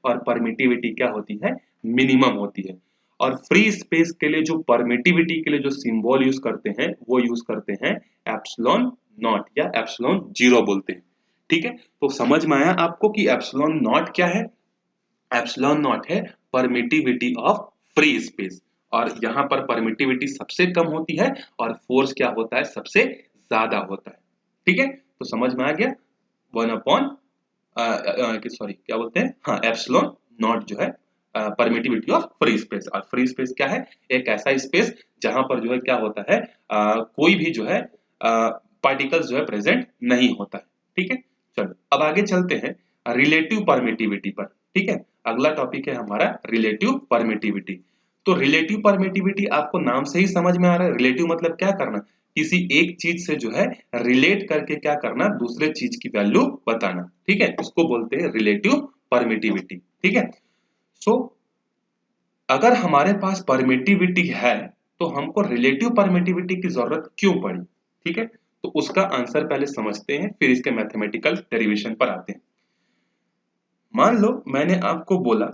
और परमिटिविटी क्या होती है, मिनिमम होती है। और फ्री स्पेस के लिए जो परमिटिविटी के लिए जो सिंबल यूज करते हैं वो यूज करते हैं एप्सिलॉन नॉट या एप्सिलॉन जीरो बोलते हैं। ठीक है, तो समझ में आया आपको कि एप्सिलॉन नॉट क्या है। एप्सिलॉन नॉट है परमिटिविटी ऑफ फ्री स्पेस, और यहाँ पर परमिटिविटी सबसे कम होती है और फोर्स क्या होता है, सबसे ज्यादा होता है। ठीक है, तो समझ में आ गया, 1/, सॉरी क्या बोलते हैं, हाँ, एप्सिलॉन नॉट जो है परमिटिविटी ऑफ फ्री स्पेस। और फ्री स्पेस क्या है, एक ऐसा स्पेस जहां पर जो है क्या होता है, कोई भी जो है पार्टिकल्स जो है प्रेजेंट नहीं होता है। ठीक है, चलो अब आगे चलते हैं रिलेटिव परमिटिविटी पर। ठीक है, अगला टॉपिक है हमारा रिलेटिव परमिटिविटी। तो रिलेटिव परमिटिविटी आपको नाम से ही समझ में आ रहा है, रिलेटिव मतलब क्या करना, किसी एक चीज से जो है रिलेट करके क्या करना, दूसरे चीज की वैल्यू बताना। ठीक है, इसको बोलते हैं रिलेटिव परमिटिविटी। ठीक है, सो अगर हमारे पास परमिटिविटी है तो हमको रिलेटिव परमिटिविटी की जरूरत क्यों पड़ी। ठीक है, तो उसका आंसर पहले समझते हैं, फिर इसके मैथमेटिकल डेरिवेशन पर आते हैं। मान लो मैंने आपको बोला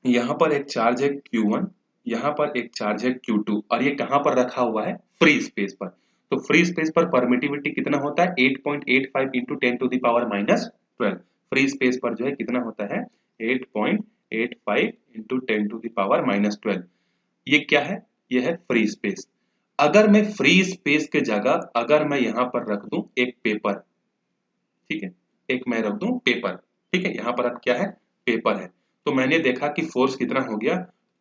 यहाँ पर एक चार्ज है Q1, यहाँ पर एक चार्ज है Q2, और ये कहाँ पर रखा हुआ है, फ्री स्पेस पर। तो फ्री स्पेस पर परमिटिविटी कितना होता है, 8.85 इंटू 10⁻⁻12। फ्री स्पेस पर जो है कितना होता है, 8.85 इंटू 10⁻⁻12। ये क्या है, ये है फ्री स्पेस। अगर मैं फ्री स्पेस के जगह अगर मैं यहाँ पर रख दूं एक पेपर, ठीक है, एक मैं रख दूं पेपर, ठीक है, यहाँ पर अब क्या है, पेपर है। तो मैंने देखा कि फोर्स कितना हो गया,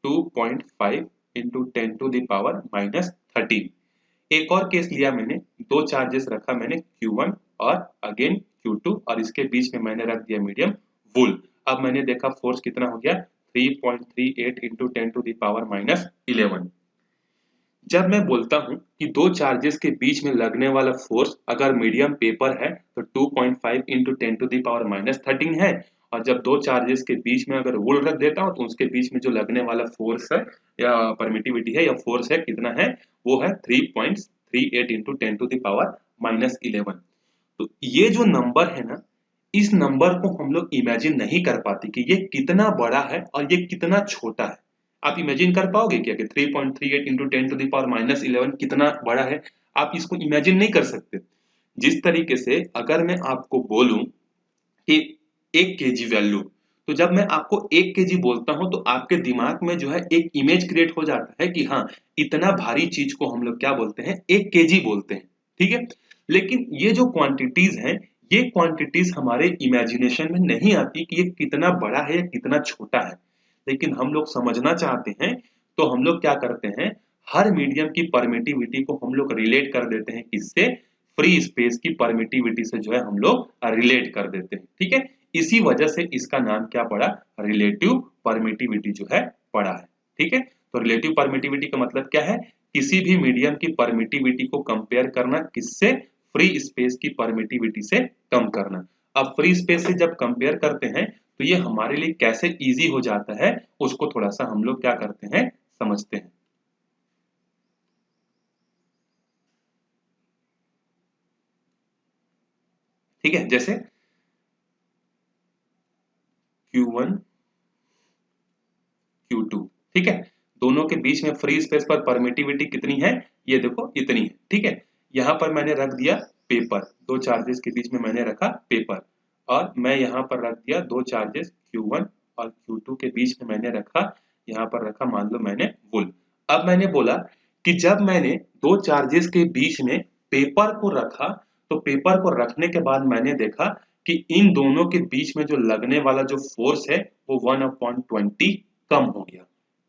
2.5 इंटू 10⁻⁻13। एक और केस लिया मैंने, दो चार्जेस रखा मैंने Q1 और अगेन Q2, और इसके बीच में मैंने रख दिया मीडियम वुल। अब मैंने देखा फोर्स कितना हो गया, 3.38 इंटू 10⁻⁻11। जब मैं बोलता हूं कि दो चार्जेस के बीच में लगने वाला फोर्स अगर मीडियम पेपर है तो 2.5 इंटू 10⁻⁻13 है, और जब दो चार्जेस के बीच में अगर वुल रख देता हूं तो उसके बीच में जो लगने वाला फोर्स है या परमिटिविटी है या फोर्स है कितना है, वो है 3.38 इंटू 10⁻⁻11। तो ये जो नंबर है ना, इस नंबर को हम लोग इमेजिन नहीं कर पाते कि ये कितना बड़ा है और ये कितना छोटा है। आप इमेजिन कर पाओगे क्या कि 3.38 इंटू 10⁻⁻11 कितना बड़ा है, आप इसको इमेजिन नहीं कर सकते। जिस तरीके से अगर मैं आपको बोलूं कि 1 kg वैल्यू, तो जब मैं आपको 1 kg बोलता हूं तो आपके दिमाग में जो है एक इमेज क्रिएट हो जाता है कि हाँ, इतना भारी चीज को हम लोग क्या बोलते हैं, 1 kg बोलते हैं। ठीक है, लेकिन ये जो क्वांटिटीज हैं, ये क्वांटिटीज हमारे इमेजिनेशन में नहीं आती कि ये कितना बड़ा है या कितना छोटा है। लेकिन हम लोग समझना चाहते हैं तो हम लोग क्या करते हैं, हर मीडियम की परमिटिविटी को हम लोग रिलेट कर देते हैं किससे, फ्री स्पेस की परमिटिविटी से जो है हम लोग रिलेट कर देते हैं। ठीक है, इसी वजह से इसका नाम क्या पड़ा, रिलेटिव परमिटिविटी जो है पड़ा है। ठीक है, तो रिलेटिव परमिटिविटी का मतलब क्या है, किसी भी मीडियम की परमिटिविटी को कंपेयर करना किससे, फ्री स्पेस की परमिटिविटी से कम करना। अब फ्री स्पेस से जब कंपेयर करते हैं तो ये हमारे लिए कैसे इजी हो जाता है उसको थोड़ा सा हम लोग क्या करते हैं, समझते हैं। ठीक है, जैसे Q1 Q2, ठीक है, दोनों के बीच में फ्री स्पेस पर परमिटिविटी कितनी है, ये देखो इतनी है। ठीक है, यहां पर मैंने रख दिया पेपर, दो चार्जेस के बीच में मैंने रखा पेपर, और मैं यहां पर रख दिया दो चार्जेस Q1 और Q2 के बीच में मैंने रखा, यहां पर रखा मान लो मैंने वुल। अब मैंने बोला कि जब मैंने दो चार्जेस के बीच में पेपर को रखा, तो पेपर को रखने के बाद मैंने देखा कि इन दोनों के बीच में जो लगने वाला जो फोर्स है वो 1/20 कम हो गया।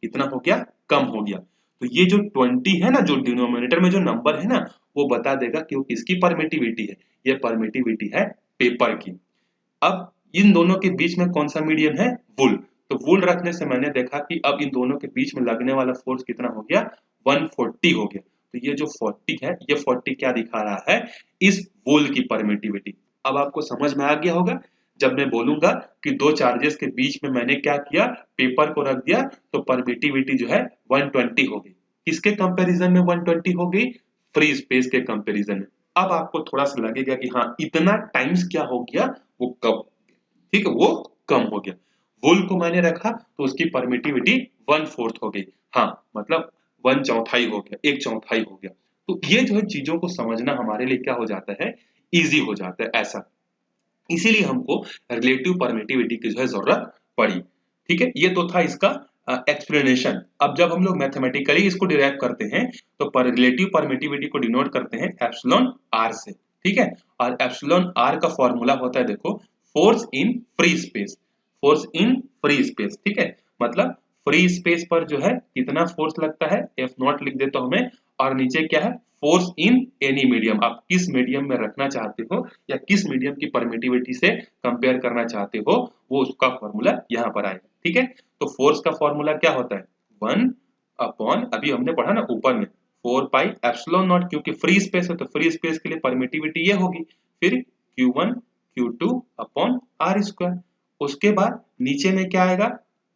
कितना हो गया, कम हो गया। तो ये जो 20 है ना, जो डिनोमिनेटर में जो नंबर है ना, वो बता देगा कि वो किसकी परमिटिविटी है, ये परमिटिविटी है पेपर की। अब इन दोनों के बीच में कौन सा मीडियम है, वुल। तो वुल रखने से मैंने देखा कि अब इन दोनों के बीच में लगने वाला फोर्स कितना हो गया, 140 हो गया। तो ये जो 40 है, ये 40 क्या दिखा रहा है, इस वुल की परमिटिविटी। अब आपको समझ में आ गया होगा, जब मैं बोलूंगा कि दो चार्जेस के बीच में मैंने क्या किया, पेपर को रख दिया, तो परमिटिविटी जो है 120 हो गई। किसके कंपैरिजन में 120 हो गई, फ्री स्पेस के कंपैरिजन में। अब आपको थोड़ा सा लगेगा कि हाँ इतना टाइम्स क्या हो गया, वो कम, ठीक है, वो कम हो गया। वुल को मैंने रखा तो उसकी परमिटिविटी 1/4 हो गई, हाँ मतलब 1/4 हो गया, 1/4 हो गया। तो ये जो है चीजों को समझना हमारे लिए क्या हो जाता है, इजी हो जाता है ऐसा। इसीलिए हमको रिलेटिव परमिटिविटी की जो है जरूरत पड़ी। ठीक है, ये तो था इसका एक्सप्लेनेशन। अब जब हम लोग मैथमेटिकली इसको डिराइव करते हैं तो रिलेटिव परमिटिविटी को डिनोट करते हैं एप्सिलॉन आर से। ठीक है, और एप्सिलॉन आर का फॉर्मूला होता है देखो, force in free space, force in free space. ठीक है, मतलब फ्री स्पेस पर जो है कितना फोर्स लगता है, एफ नॉट लिख देता हूं मैं, और नीचे क्या है, फोर्स इन एनी मीडियम। आप किस मीडियम में रखना चाहते हो या किस मीडियम की परमिटिविटी से कंपेयर करना चाहते हो, वो उसका फॉर्मूला यहाँ पर आएगा। ठीक है, तो फोर्स का फॉर्मूला क्या होता है, 1/, अभी हमने पढ़ा ना ऊपर में, 4 पाई एप्सिलॉन नॉट, क्योंकि फ्री स्पेस है तो फ्री स्पेस के लिए परमिटिविटी ये होगी, फिर Q1 Q2 upon R square. उसके बाद नीचे में क्या आएगा,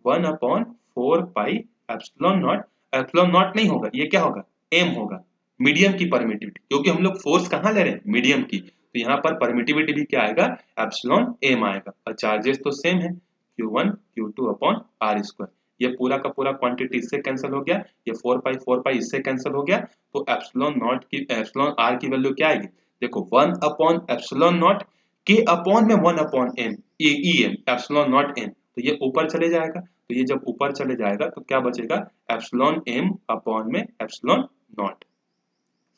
1/4 pi epsilon not, epsilon not नहीं होगा, ये क्या होगा, एम होगा, मीडियम की परमिटिविटी, क्योंकि हम लोग फोर्स कहाँ ले रहे हैं, मीडियम की, तो यहाँ पर परमिटिविटी भी क्या आएगा, एप्सिलॉन एम आएगा। और चार्जेस तो सेम है, Q1 Q2 upon R square. ये पूरा का पूरा क्वांटिटी इससे कैंसिल हो गया, ये 4 पाई इससे कैंसिल हो गया, तो एप्सिलॉन नॉट की, एप्सिलॉन आर की वैल्यू क्या आएगी, देखो 1/एप्सिलॉन नॉट के अपॉन में 1/m, ये E M epsilon naught M, तो ये ऊपर चले जाएगा, तो ये जब ऊपर चले जाएगा तो क्या बचेगा, एप्सिलॉन एम अपॉन में एप्सिलॉन नॉट।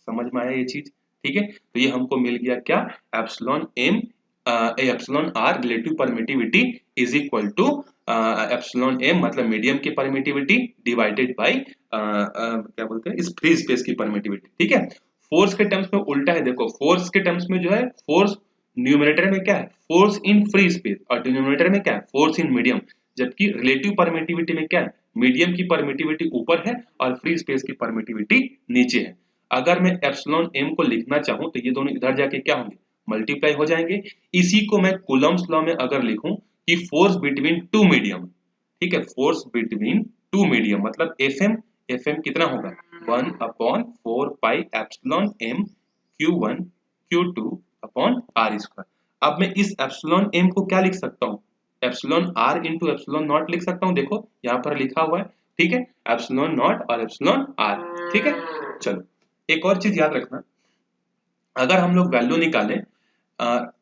समझ में आया ये चीज, ठीक है। तो ये हमको मिल गया क्या, epsilon M, epsilon R relative permittivity is equal to epsilon M मतलब मीडियम की परमिटिविटी डिवाइडेड बाय क्या बोलते हैं, इस फ्री स्पेस की परमिटिविटी। ठीक है, फोर्स के टर्म्स में उल्टा है, देखो फोर्स के टर्म्स में जो है, फोर्स न्यूमरेटर में क्या है, फोर्स इन फ्री स्पेस, और डिनोमिनेटर में क्या है, फोर्स इन मीडियम। जबकि रिलेटिव परमिटिविटी में क्या है, मीडियम की परमिटिविटी ऊपर है और फ्री स्पेस की परमिटिविटी नीचे है। अगर मैं एप्सिलॉन एम को लिखना चाहूं तो ये दोनों इधर जाके क्या होंगे, मल्टीप्लाई हो जाएंगे। इसी को मैं कूलम्ब्स लॉ में अगर लिखूं कि फोर्स बिटवीन टू मीडियम, ठीक है, फोर्स बिटवीन टू मीडियम मतलब एफएम, एफएम कितना होगा, 1/4 pi epsilon M Q1 Q2 upon R square. अब मैं इस एप्सिलॉन एम को क्या लिख सकता हूँ, epsilon R into epsilon naught लिख सकता हूँ, देखो यहाँ पर लिखा हुआ है। ठीक है, एप्सिलॉन नॉट और एप्सिलॉन आर। ठीक है, चलो एक और चीज याद रखना, अगर हम लोग वैल्यू निकालें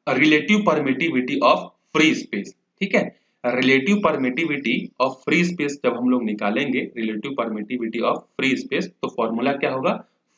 relative permittivity of free space, ठीक है, relative permittivity of free space जब हम लोग निकालेंगे, relative permittivity of free space, तो फॉर्मूला क्या होगा,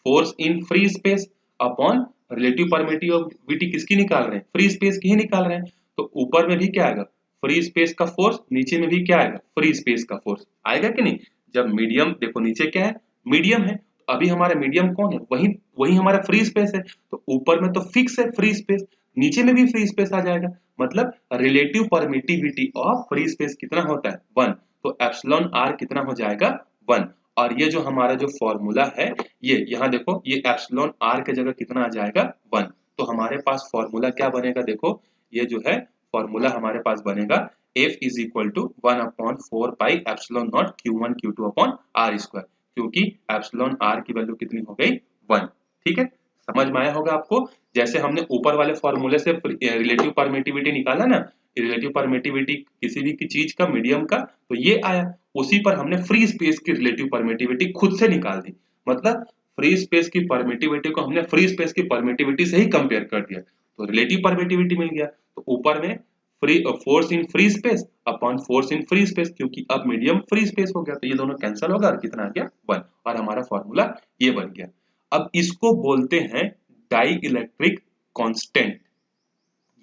force in free space upon relative permittivity किसकी निकाल रहे हैं, फ्री स्पेस की ही निकाल रहे हैं। तो ऊपर में भी क्या आएगा, फ्री स्पेस का फोर्स, नीचे में भी क्या आएगा, फ्री स्पेस का फोर्स आएगा कि नहीं। जब मीडियम, देखो नीचे क्या है, मीडियम है, अभी हमारा मीडियम कौन है, वही वही हमारा फ्री स्पेस है, तो ऊपर में तो फिक्स है फ्री स्पेस, नीचे में भी फ्री स्पेस आ जाएगा, मतलब relative permittivity of free space कितना होता है, 1, तो एप्सिलॉन आर कितना हो जाएगा, 1। और ये जो हमारा जो फॉर्मूला है, ये यहाँ देखो, ये एप्सिलॉन आर के जगह कितना आ जाएगा 1। तो हमारे पास फॉर्मूला क्या बनेगा, देखो ये जो है फॉर्मूला हमारे पास बनेगा F is equal to 1/4 pi epsilon naught Q1 Q2 upon R square, क्योंकि एप्सिलॉन आर की वैल्यू कितनी हो गई 1। ठीक है, समझ में आया होगा आपको। जैसे हमने ऊपर वाले फॉर्मूले से रिलेटिव परमिटिविटी निकाला ना, रिलेटिव परमिटिविटी किसी भी की चीज का, मीडियम का, तो ये आया, उसी पर हमने फ्री स्पेस की रिलेटिव परमिटिविटी खुद से निकाल दी। मतलब फ्री स्पेस की परमिटिविटी को हमने फ्री स्पेस की परमिटिविटी से ही कंपेयर कर दिया, तो रिलेटिव परमिटिविटी मिल गया। तो ऊपर में free force in free space upon force in free space, क्योंकि अब मीडियम फ्री स्पेस हो गया, तो ये दोनों कैंसिल होगा और कितना आ गया 1, और हमारा फॉर्मूला ये बन गया। अब इसको बोलते हैं डाई इलेक्ट्रिक कांस्टेंट,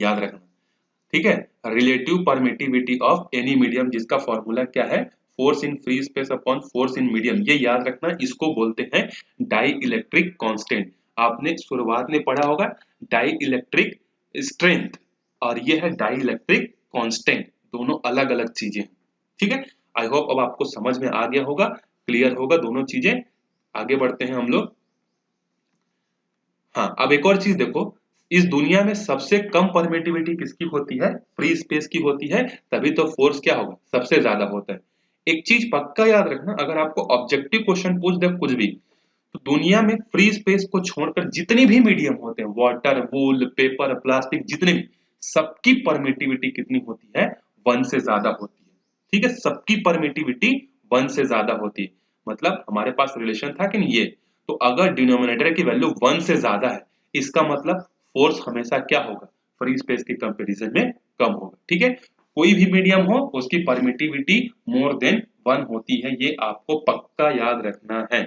याद रखना। ठीक है, relative permittivity of any medium, जिसका फॉर्मूला क्या है, force in free space upon force in medium, ये याद रखना, इसको बोलते हैं डाई इलेक्ट्रिक कांस्टेंट। आपने शुरुआत में पढ़ा होगा डाई इलेक्ट्रिक स्ट्रेंथ, और ये है डाई इलेक्ट्रिक कांस्टेंट, दोनों अलग अलग चीजें। ठीक है, आई होप अब आपको समझ में आ गया होगा, क्लियर होगा दोनों चीजें। आगे बढ़ते हैं हम लोग। हाँ, अब एक और चीज देखो, इस दुनिया में सबसे कम परमिटिविटी किसकी होती है, फ्री स्पेस की होती है, तभी तो फोर्स क्या होगा, सबसे ज्यादा होता है। एक चीज पक्का याद रखना, अगर आपको ऑब्जेक्टिव क्वेश्चन पूछ दे कुछ भी, तो दुनिया में फ्री स्पेस को छोड़कर जितने भी मीडियम होते हैं, वाटर, वूल, पेपर, प्लास्टिक, जितने भी, सबकी परमिटिविटी कितनी होती है, 1 से ज्यादा होती है। ठीक है, सबकी परमिटिविटी 1 से ज्यादा होती है। मतलब हमारे पास रिलेशन था कि नहीं, ये तो अगर डिनोमिनेटर की वैल्यू 1 से ज्यादा है, इसका मतलब फोर्स हमेशा क्या होगा, फ्री स्पेस के कंपैरिजन में कम होगा। ठीक है, कोई भी मीडियम हो उसकी परमिटिविटी मोर देन 1 होती है, ये आपको पक्का याद रखना है।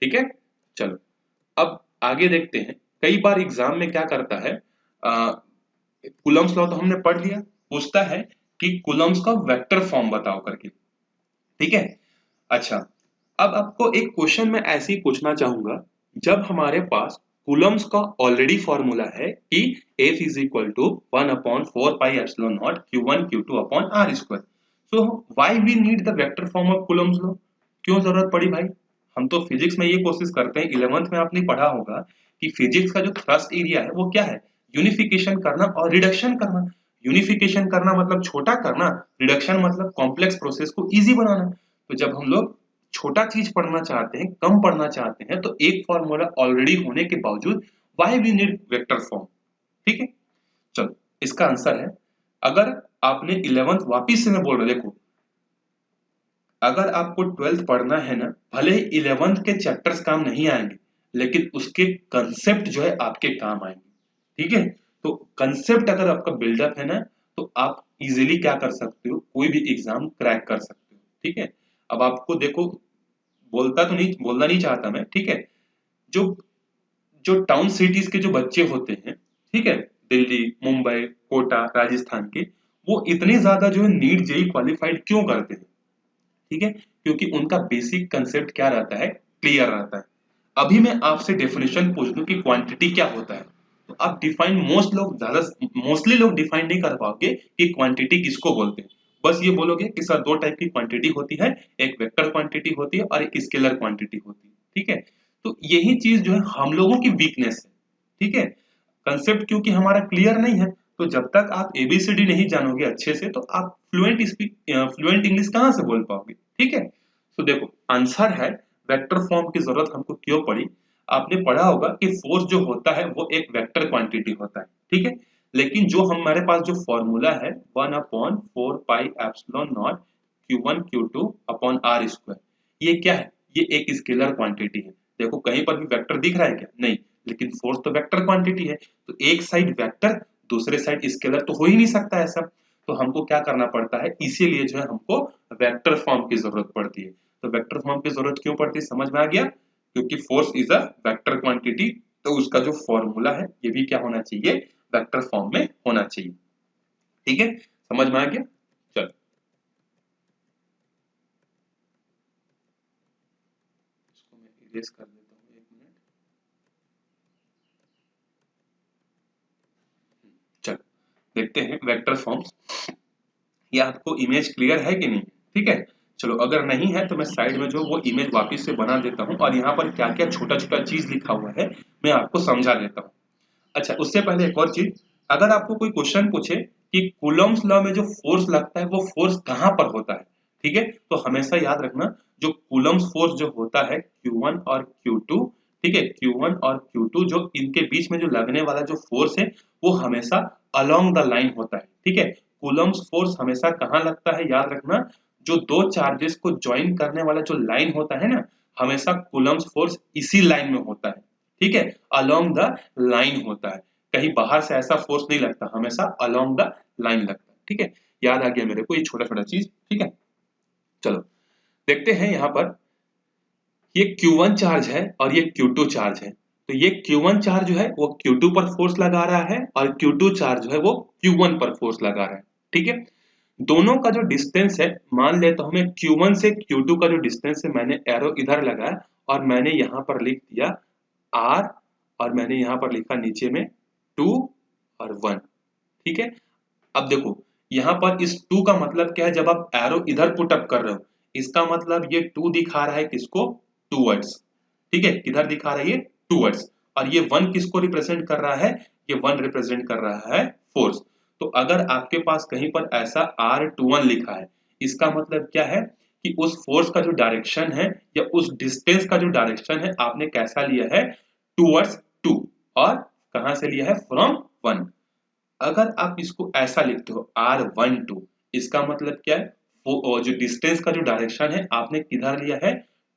ठीक है, चलो अब आगे देखते हैं। कई बार एग्जाम में क्या करता है, कूलम्स लॉ तो हमने पढ़ लिया, पूछता है कि कूलम्स का वेक्टर फॉर्म बताओ करके। ठीक है, अच्छा, अब आपको एक क्वेश्चन में ऐसे ही पूछना चाहूंगा, जब हमारे पास कूलम्स का ऑलरेडी फॉर्मूला है कि F is equal to 1/4 pi epsilon naught Q1 Q2 upon R square, so why we need the vector form of Coulomb's law, क्यों जरूरत पड़ी भाई। हम तो फिजिक्स में ये कोशिश करते हैं, 11th में आपने पढ़ा होगा कि फिजिक्स का जो थ्रस्ट एरिया है वो क्या है, यूनिफिकेशन करना और रिडक्शन करना। यूनिफिकेशन करना मतलब छोटा करना, रिडक्शन मतलब कॉम्प्लेक्स प्रोसेस को इजी बनाना। तो जब हम लोग छोटा चीज पढ़ना चाहते हैं, कम पढ़ना चाहते हैं, तो एक फॉर्मूला ऑलरेडी होने के बावजूद why we need vector form. ठीक है, चलो इसका आंसर है, अगर आपने 11th, वापिस से मैं बोल रहा हूं, देखो अगर आपको 12th पढ़ना है ना, भले ही 11th के चैप्टर्स काम नहीं आएंगे, लेकिन उसके कंसेप्ट जो है आपके काम आएंगे। ठीक है, तो कंसेप्ट अगर आपका बिल्डअप है ना, तो आप इजीली क्या कर सकते हो, कोई भी एग्जाम क्रैक कर सकते हो। ठीक है, अब आपको देखो, बोलना नहीं चाहता मैं, ठीक है, जो जो टाउन सिटीज के जो बच्चे होते हैं, ठीक है, दिल्ली, मुंबई, कोटा, राजस्थान के, वो इतने ज्यादा जो है नीट जेई क्वालिफाइड क्यों करते हैं, ठीक है, क्योंकि उनका बेसिक कंसेप्ट क्या रहता है, क्लियर रहता है। अभी मैं आपसे डेफिनेशन पूछ दूं कि क्वांटिटी क्या होता है, तो आप डिफाइन, मोस्टली लोग डिफाइन नहीं कर पाओगे कि क्वांटिटी किसको बोलते हैं। बस ये बोलोगे कि सर 2 टाइप की क्वांटिटी होती है, एक वेक्टर क्वांटिटी होती है और एक स्केलर क्वांटिटी होती है। ठीक है, तो यही चीज जो है हम लोगों की वीकनेस है। ठीक है, कंसेप्ट क्योंकि हमारा क्लियर नहीं है, तो जब तक आप एबीसीडी नहीं जानोगे अच्छे से, तो आप फ्लुएंट इंग्लिश कहाँ से बोल पाओगे। ठीक है, तो देखो आंसर है, वेक्टर फॉर्म की जरूरत हमको क्यों पड़ी। आपने पढ़ा होगा कि फोर्स जो होता है वो एक वेक्टर क्वांटिटी होता है। ठीक है, लेकिन जो हमारे पास जो फॉर्मूला है 1/4 pi epsilon naught Q1 Q2 upon R square, ये क्या है, ये एक स्केलर क्वांटिटी है। देखो कहीं पर भी वेक्टर दिख रहा है क्या, नहीं, लेकिन फोर्स तो वेक्टर क्वांटिटी है, तो एक साइड वेक्टर दूसरे साइड स्केलर तो हो ही नहीं सकता ऐसा। तो हमको क्या करना पड़ता है, इसीलिए जो है हमको वेक्टर फॉर्म की जरूरत पड़ती है। तो वेक्टर फॉर्म की जरूरत क्यों पड़ती है, समझ में आ गया, क्योंकि force is a vector quantity, तो उसका जो फॉर्मूला है ये भी क्या होना चाहिए, वेक्टर फॉर्म में होना चाहिए। ठीक है, समझ में आ गया, चलो इसको मैं इरेज कर देता हूँ, 1 मिनट। चलो देखते हैं वेक्टर फॉर्म्स, ये आपको इमेज क्लियर है कि नहीं। ठीक है, चलो अगर नहीं है तो मैं साइड में जो वो इमेज वापस से बना देता हूँ और यहाँ पर क्या क्या छोटा छोटा चीज लिखा हुआ है मैं आपको समझा देता हूँ। अच्छा, उससे पहले एक और चीज, अगर आपको कोई क्वेश्चन पूछे कि कूलम्स लॉ में जो फोर्स लगता है वो फोर्स कहाँ पर होता है, ठीक है, तो हमेशा याद रखना जो कूलम्स फोर्स जो होता है Q1 और Q2, ठीक है, Q1 और Q2 जो इनके बीच में जो लगने वाला जो फोर्स है वो हमेशा अलोंग द लाइन होता है, ठीक है। कूलम्स फोर्स हमेशा कहाँ लगता है याद रखना, जो दो चार्जेस को ज्वाइन करने वाला जो लाइन होता है ना, हमेशा कूलम्स फोर्स इसी लाइन में होता है, ठीक है, अलोंग द लाइन होता है, कहीं बाहर से ऐसा फोर्स नहीं लगता, हमेशा अलोंग द लाइन लगता है, ठीक है। याद आ गया मेरे को ये छोटा छोटा चीज, ठीक है। चलो देखते हैं यहाँ पर, ये Q1 चार्ज है और ये Q2 चार्ज है, तो ये Q1 चार्ज जो है वो Q2 पर फोर्स लगा रहा है और Q2 चार्ज जो है वो Q1 पर फोर्स लगा रहा है, ठीक है। दोनों का जो डिस्टेंस है, मान लेता हूं मैं Q1 से Q2 का जो डिस्टेंस है, मैंने एरो इधर लगाया और मैंने यहाँ पर लिख दिया R और मैंने यहाँ पर लिखा नीचे में 2 और 1, ठीक है। अब देखो यहाँ पर इस 2 का मतलब क्या है, जब आप एरो इधर पुट अप कर रहे हो इसका मतलब ये 2 दिखा रहा है किसको, टूवर्ड्स, ठीक है, किधर दिखा रहा है ये टूवर्ड्स, और ये 1 किसको रिप्रेजेंट कर रहा है, ये 1 रिप्रेजेंट कर रहा है फोर्स। तो अगर आपके पास कहीं पर ऐसा R21 लिखा है, इसका मतलब क्या है कि उस फोर्स का जो डायरेक्शन है या उस डिस्टेंस का जो डायरेक्शन है आपने कैसा लिया है, टूवर्ड्स 2, और कहां से लिया है, फ्रॉम 1। अगर आप इसको ऐसा लिखते हो R12, इसका मतलब क्या है, वो जो डिस्टेंस का जो डायरेक्शन है आपने किधर लिया है,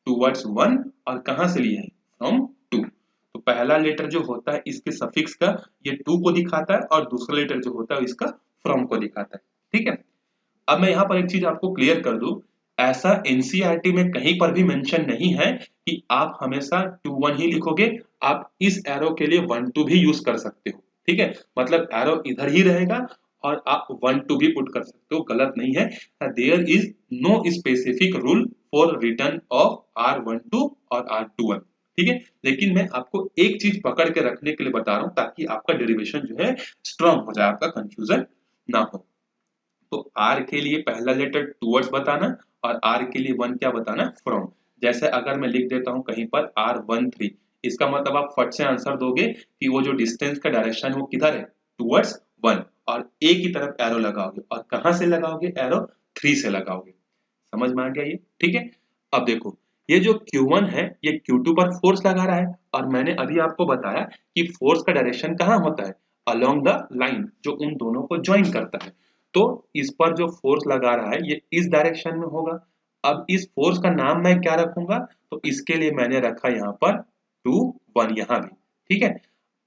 टूवर्ड्स 1, और कहां से लिया है, फ्रॉम 2। तो पहला लेटर जो होता है इसके सफिक्स का ये 2 को दिखाता है और दूसरा लेटर जो होता है इसका फ्रॉम को दिखाता है, ठीक है। अब मैं यहाँ पर एक चीज आपको क्लियर कर दूं, ऐसा एनसीईआरटी में कहीं पर भी मेंशन नहीं है कि आप हमेशा 2 1 ही लिखोगे, आप इस एरो के लिए 1 2 भी यूज कर सकते हो, ठीक है, मतलब एरो इधर ही रहेगा और आप 1 2 भी पुट कर सकते हो, गलत नहीं है। There is no specific rule for return of R12 और R21, ठीक है, लेकिन मैं आपको एक चीज पकड़ के रखने के लिए बता रहा हूँ ताकि आपका डेरिवेशन जो है स्ट्रांग हो जाए, आपका कंफ्यूजन ना हो। तो R के लिए पहला लेटर टूवर्ड्स बताना और R के लिए 1 क्या बताना, फ्रॉम। जैसे अगर मैं लिख देता हूं कहीं पर R13, इसका मतलब आप फट से आंसर दोगे कि वो जो डिस्टेंस का डायरेक्शन है वो किधर है, टूवर्ड्स 1, और A की तरफ एरो लगाओगे, और कहां से लगाओगे एरो, 3 से लगाओगे। समझ में आ गया ये, ठीक है। अब देखो ये जो Q1 है ये Q2 पर फोर्स लगा रहा है, और मैंने अभी आपको बताया कि फोर्स का डायरेक्शन कहाँ होता है, अलोंग द लाइन जो उन दोनों को ज्वाइन करता है। तो इस पर जो फोर्स लगा रहा है ये इस डायरेक्शन में होगा। अब इस फोर्स का नाम मैं क्या रखूंगा, तो इसके लिए मैंने रखा यहाँ पर 2 1 यहाँ भी, ठीक है।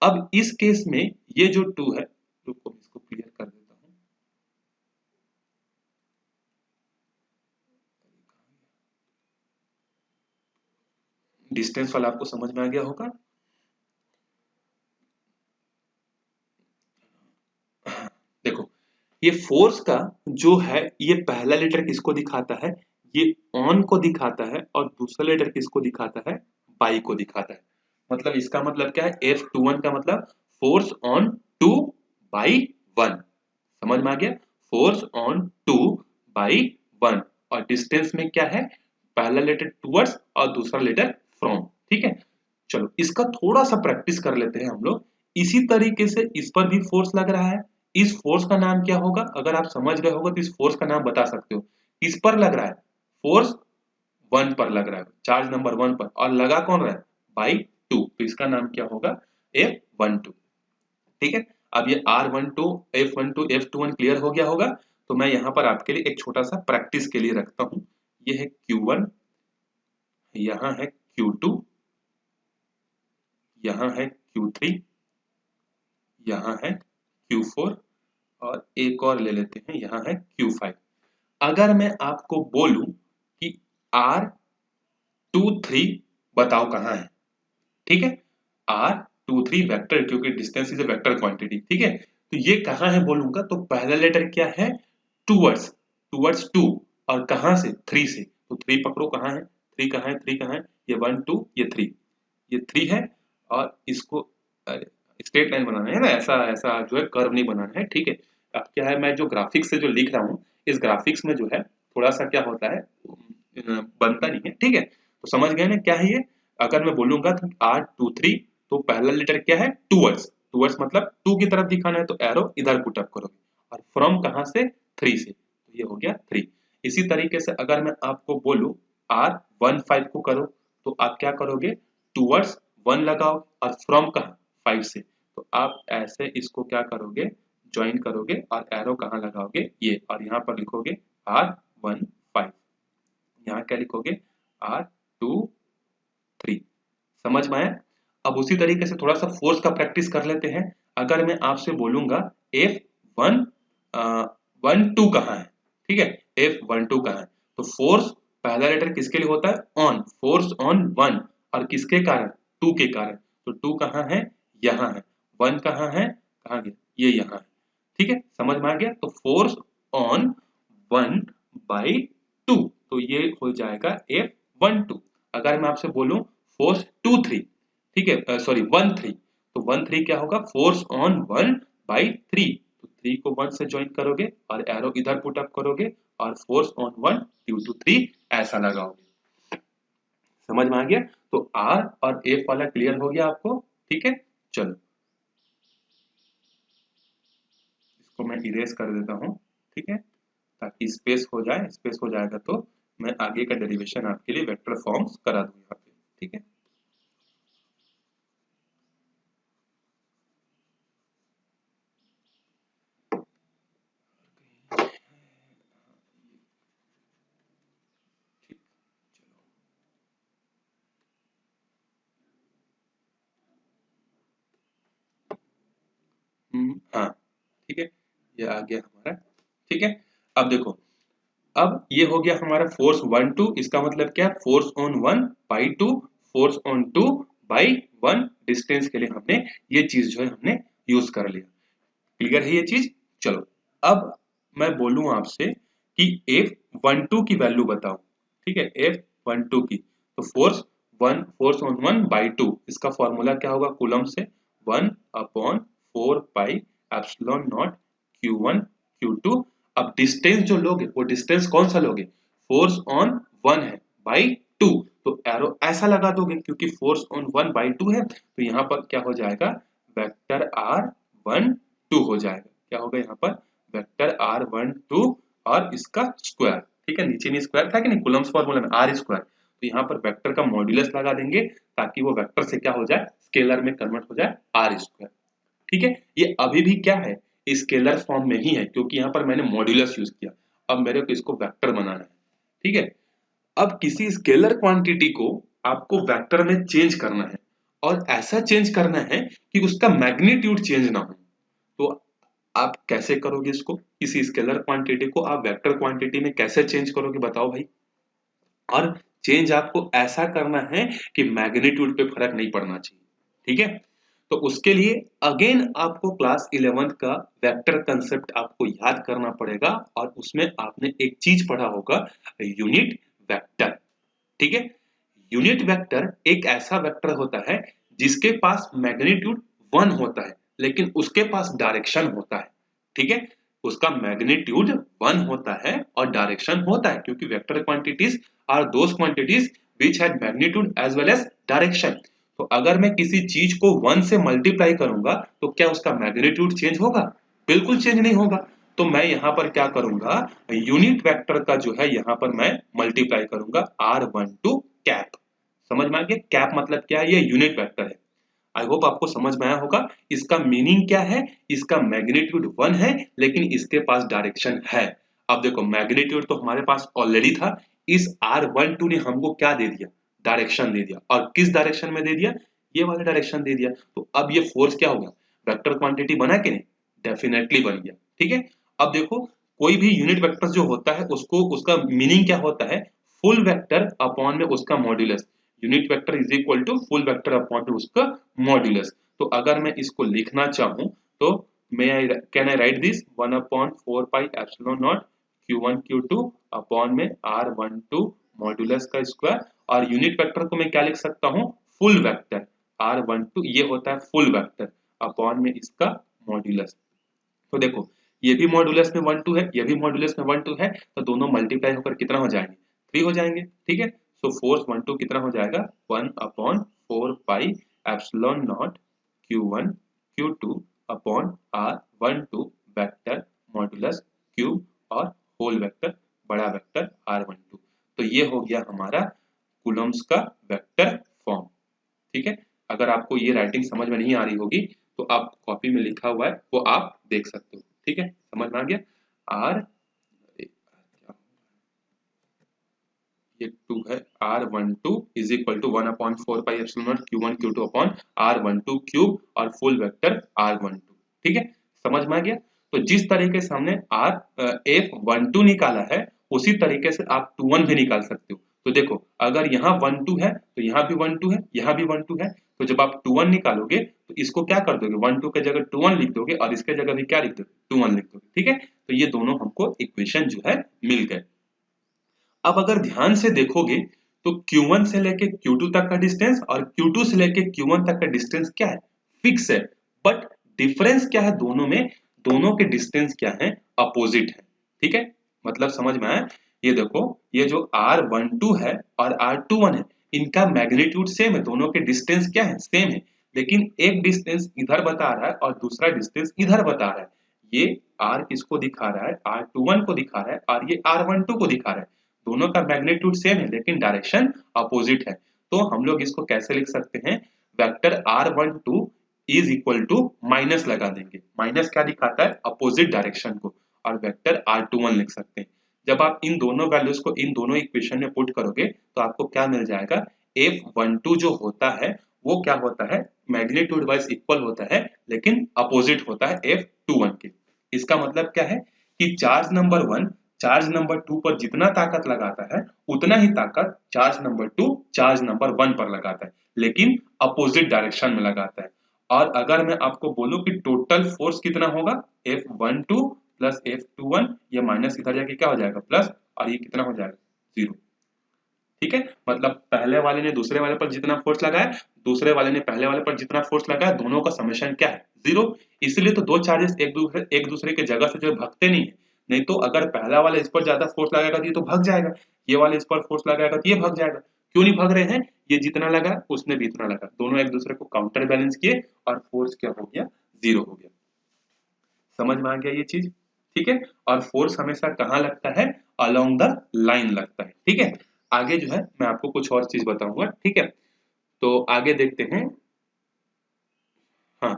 अब इस केस में ये जो 2 है, रुको इसको क्लियर कर देता हूँ, डिस्टेंस वाला आपको समझ में आ गया होगा। देखो ये फोर्स का जो है ये पहला लेटर किसको दिखाता है, ये ऑन को दिखाता है, और दूसरा लेटर किसको दिखाता है, बाई को दिखाता है। मतलब इसका मतलब क्या है, F21 का मतलब फोर्स ऑन 2 बाई 1, समझ में आ गया, फोर्स ऑन 2 बाई 1, और डिस्टेंस में क्या है, पहला लेटर टूवर्ड्स और दूसरा लेटर फ्रॉम, ठीक है। चलो इसका थोड़ा सा प्रैक्टिस कर लेते हैं हम लोग। इसी तरीके से इस पर भी फोर्स लग रहा है, इस फोर्स का नाम क्या होगा, अगर आप समझ गए होगा तो इस फोर्स का नाम बता सकते हो। इस पर लग रहा है फोर्स 1 पर लग रहा है, चार्ज नंबर 1 पर, और लगा कौन रहा है, बाई 2, तो इसका नाम क्या होगा, F12, ठीक है। अब ये R12 F12 F21 क्लियर हो गया होगा। तो मैं यहाँ पर आपके लिए एक छोटा सा प्रैक्टिस के लिए रखता हूँ, ये है Q1, यहाँ है Q2, यहाँ है Q3, यहाँ है Q4, और एक और ले लेते हैं, यहाँ है Q5। अगर मैं आपको बोलूं कि R23 बताओ कहाँ है, ठीक है, R23 वेक्टर, क्योंकि distance is a vector quantity, ठीक है, तो ये कहाँ है बोलूंगा, तो पहला लेटर क्या है, टूवर्ड्स, टूवर्ड्स 2, और कहाँ से, 3 से, तो 3 पकड़ो, कहाँ है 3, कहाँ है 3, कहाँ है, ये 1 2, ये 3, ये 3 है, और इसको स्ट्रेट लाइन बनाना है ना, ऐसा ऐसा जो है कर्व नहीं बनाना है, ठीक है। अब क्या है, मैं जो ग्राफिक्स से जो लिख रहा हूँ, इस ग्राफिक्स में जो है थोड़ा सा क्या होता है, बनता नहीं है, ठीक है। तो समझ गए ना क्या है ये। अगर मैं बोलूंगा तो R23 तो पहला लेटर क्या है, टूवर्ड्स, टूवर्ड्स मतलब टू की तरफ दिखाना है तो एरो इधर पुट अप करोगे, और फ्रॉम कहां से, 3 से, तो ये हो गया 3। इसी तरीके से अगर मैं आपको बोलूं R15 को करो तो आप क्या करोगे, टूवर्ड्स 1 लगाओ और फ्रॉम कहां, 5 से, तो आप ऐसे इसको क्या करोगे, ज्वाइन करोगे और एरो कहां लगाओगे, ये, और यहाँ पर लिखोगे R15, यहाँ क्या लिखोगे R23। समझ में आया। अब उसी तरीके से थोड़ा सा फोर्स का प्रैक्टिस कर लेते हैं। अगर मैं आपसे बोलूंगा F12 कहाँ है, ठीक है, F12 कहाँ है, तो फोर्स पहला लेटर किसके लिए होता है, ऑन, फोर्स ऑन 1, और किसके कारण, 2 के कारण, तो 2 कहाँ है, यहाँ है, 1 कहाँ है, कहाँ गया, ये यहाँ है, ठीक है, समझ में आ गया। तो फोर्स ऑन 1/2, तो ये हो जाएगा F12। अगर मैं आपसे बोलूं फोर्स 2/3, ठीक है, सॉरी 1/3, तो 1/3 क्या होगा, फोर्स ऑन 1/3, तो 3 को 1 से ज्वाइन करोगे और एरो इधर पुट अप करोगे और फोर्स ऑन 1 ड्यू टू 3 ऐसा लगाओगे। समझ में आ गया। तो R और F वाला क्लियर हो गया आपको, ठीक है। चलो इसको मैं इरेज कर देता हूँ, ठीक है, ताकि स्पेस हो जाए, स्पेस हो जाएगा तो मैं आगे का डेरिवेशन आपके लिए वेक्टर फॉर्म्स करा दूं यहाँ पे, ठीक है। हाँ ठीक है, ये आ गया हमारा, ठीक है। अब देखो, अब ये हो गया हमारा फोर्स 1/2, इसका मतलब क्या है, force on 1/2, force on 2/1 distance के लिए हमने ये चीज जो है हमने यूज कर लिया। क्लियर है ये चीज। चलो अब मैं बोलूं आपसे कि F12 की वैल्यू बताओ, ठीक है, F12 की, तो फोर्स ऑन 1/2, इसका फॉर्मूला क्या होगा कूलम से, 1/4 pi epsilon naught Q1 Q2। अब डिस्टेंस जो लोगे वो डिस्टेंस कौन सा लोगे, फोर्स ऑन 1 है बाई 2, तो एरो ऐसा लगा दोगे क्योंकि फोर्स ऑन 1/2 है, तो यहाँ पर क्या हो जाएगा, वेक्टर R12 हो जाएगा। क्या होगा यहाँ पर, वेक्टर R12 और इसका स्क्वायर, ठीक है, नीचे में स्क्वायर था कि नहीं कूलम्स फॉर्मूला में, R स्क्वायर, तो यहाँ पर वेक्टर का मॉड्यूलस लगा देंगे ताकि वो वेक्टर से क्या हो जाए, स्केलर में कन्वर्ट हो जाए, R स्क्वायर, ठीक है। ये अभी भी क्या है, स्केलर फॉर्म में ही है क्योंकि यहाँ पर मैंने मॉड्यूलस यूज किया। अब मेरे को इसको वेक्टर बनाना है, ठीक है। अब किसी स्केलर क्वांटिटी को आपको वेक्टर में चेंज करना है और ऐसा चेंज करना है कि उसका मैग्नीट्यूड चेंज ना हो, तो आप कैसे करोगे इसको, किसी स्केलर क्वांटिटी को आप वेक्टर क्वांटिटी में कैसे चेंज करोगे बताओ भाई। और चेंज आपको ऐसा करना है कि मैग्नीट्यूड पे फर्क नहीं पड़ना चाहिए, ठीक है। तो उसके लिए अगेन आपको क्लास 11th का वेक्टर कंसेप्ट आपको याद करना पड़ेगा और उसमें आपने एक चीज पढ़ा होगा, यूनिट वेक्टर, ठीक है। यूनिट वेक्टर एक ऐसा वेक्टर होता है जिसके पास मैग्नीट्यूड 1 होता है लेकिन उसके पास डायरेक्शन होता है, ठीक है। उसका मैग्नीट्यूड 1 होता है और डायरेक्शन होता है क्योंकि vector quantities are those quantities which have magnitude as well as direction. तो अगर मैं किसी चीज को 1 से मल्टीप्लाई करूंगा तो क्या उसका मैग्नीट्यूड चेंज होगा, बिल्कुल चेंज नहीं होगा। तो मैं यहाँ पर क्या करूंगा, यूनिट वेक्टर का जो है यहाँ पर मैं मल्टीप्लाई करूंगा R12 कैप। समझ में आ गया, कैप मतलब क्या है, ये यूनिट वेक्टर है। आई होप आपको समझ में आया होगा। इसका मीनिंग क्या है, इसका मैग्नीट्यूड 1 है लेकिन इसके पास डायरेक्शन है। अब देखो मैग्नीट्यूड तो हमारे पास ऑलरेडी था, इस R12 ने हमको क्या दे दिया, डायरेक्शन दे दिया, और किस डायरेक्शन में दे दिया, ये वाले डायरेक्शन दे दिया। तो अब ये फोर्स क्या होगा, वेक्टर क्वांटिटी बना कि नहीं, डेफिनेटली बन गया, ठीक है। अब देखो कोई भी यूनिट वेक्टर जो होता है उसको उसका मीनिंग क्या होता है, फुल वेक्टर अपॉन में उसका modulus, unit vector is equal to full vector upon में उसका मॉड्यूलस। तो अगर मैं इसको लिखना चाहूं तो can I right this 1/4 pi epsilon naught Q1 Q2 upon में R12 मॉड्यूलस का स्क्वायर, और यूनिट वेक्टर को मैं क्या लिख सकता हूं, फुल वेक्टर R12, ये होता है फुल वेक्टर अपॉन में इसका मॉड्यूलस। तो देखो ये भी मॉड्यूलस में 1 2 है, ये भी मॉड्यूलस में 1 2 है, तो दोनों मल्टीप्लाई होकर कितना हो जाएंगे, 3 हो जाएंगे, ठीक है। सो फोर्स 1 2 कितना हो जाएगा 1/4 pi epsilon naught Q1 Q2 upon R12 vector modulus cube और होल वेक्टर बड़ा वेक्टर R12। तो ये हो गया हमारा कूलम्ब्स का वेक्टर फॉर्म, ठीक है। अगर आपको ये राइटिंग समझ में नहीं आ रही होगी तो आप कॉपी में लिखा हुआ है वो आप देख सकते हो, ठीक है। समझ में आ गया। आर ये 2 है R12 is equal to 1/4 pi epsilon naught Q1 Q2 upon R12 cube और फुल वेक्टर R12, ठीक है। समझ में आ गया। तो जिस तरीके से हमने F12 निकाला है उसी तरीके से आप 21 भी निकाल सकते हो। तो देखो अगर यहाँ 12 है तो यहाँ भी 12 है, यहाँ भी 12 है, तो जब आप 21 निकालोगे तो इसको क्या कर दोगे 12 के जगह 21 लिख दोगे और इसके जगह भी क्या लिख दोगे 21 लिख दोगे, ठीक है। तो ये दोनों हमको इक्वेशन जो है मिल गए। अब अगर ध्यान से देखोगे तो Q1 से लेके Q2 तक का डिस्टेंस और Q2 से लेके Q1 तक का डिस्टेंस क्या है फिक्स है, बट डिफरेंस क्या है दोनों में, दोनों के डिस्टेंस क्या है अपोजिट है, ठीक है। मतलब समझ में आया। ये देखो ये जो R12 है और R21 है इनका मैग्नीट्यूड सेम है, दोनों के डिस्टेंस क्या है सेम है, लेकिन एक डिस्टेंस इधर बता रहा है और दूसरा डिस्टेंस इधर बता रहा है। ये R किसको दिखा रहा है R21 को दिखा रहा है और ये R12 को दिखा रहा है। दोनों का मैग्नीट्यूड सेम है लेकिन डायरेक्शन अपोजिट है। तो हम लोग इसको कैसे लिख सकते हैं vector R12 is equal to minus लगा देंगे, माइनस क्या दिखाता है अपोजिट डायरेक्शन को, और वेक्टर R21 लिख सकते हैं। जब आप इन दोनों वैल्यूज को इन दोनों इक्वेशन में पुट करोगे तो आपको क्या मिल जाएगा F12 जो होता है वो क्या होता है मैग्नीट्यूड वाइज इक्वल होता है लेकिन अपोजिट होता है F21 के। इसका मतलब क्या है कि चार्ज नंबर 1 चार्ज नंबर 2 पर जितना ताकत लगाता है उतना ही ताकत चार्ज नंबर 2 चार्ज नंबर 1 पर लगाता है लेकिन अपोजिट डायरेक्शन में लगाता है। और अगर मैं आपको बोलूं कि टोटल फोर्स कितना होगा F12 प्लस F21, ये माइनस इधर जाके क्या हो जाएगा प्लस, और ये कितना हो जाएगा 0, ठीक है। मतलब पहले वाले ने दूसरे वाले पर जितना फोर्स लगाया दूसरे वाले ने पहले वाले पर जितना फोर्स लगाया दोनों का समेशन क्या है 0। इसलिए तो दो चार्जेस एक दूसरे के जगह से जो भगते नहीं है, नहीं तो अगर पहला वाला इस पर ज्यादा फोर्स लगाएगा तो ये तो भग जाएगा, ये वाला इस पर फोर्स लगाएगा तो ये भग जाएगा। क्यों नहीं भग रहे हैं, ये जितना लगा उसने भी इतना लगा, दोनों एक दूसरे को काउंटर बैलेंस किए और फोर्स क्या हो गया 0 हो गया। समझ में आ गया ये चीज, ठीक है। और फोर्स हमेशा कहाँ लगता है अलोंग द लाइन लगता है, ठीक है। आगे जो है मैं आपको कुछ और चीज बताऊंगा, ठीक है। तो आगे देखते हैं। हाँ,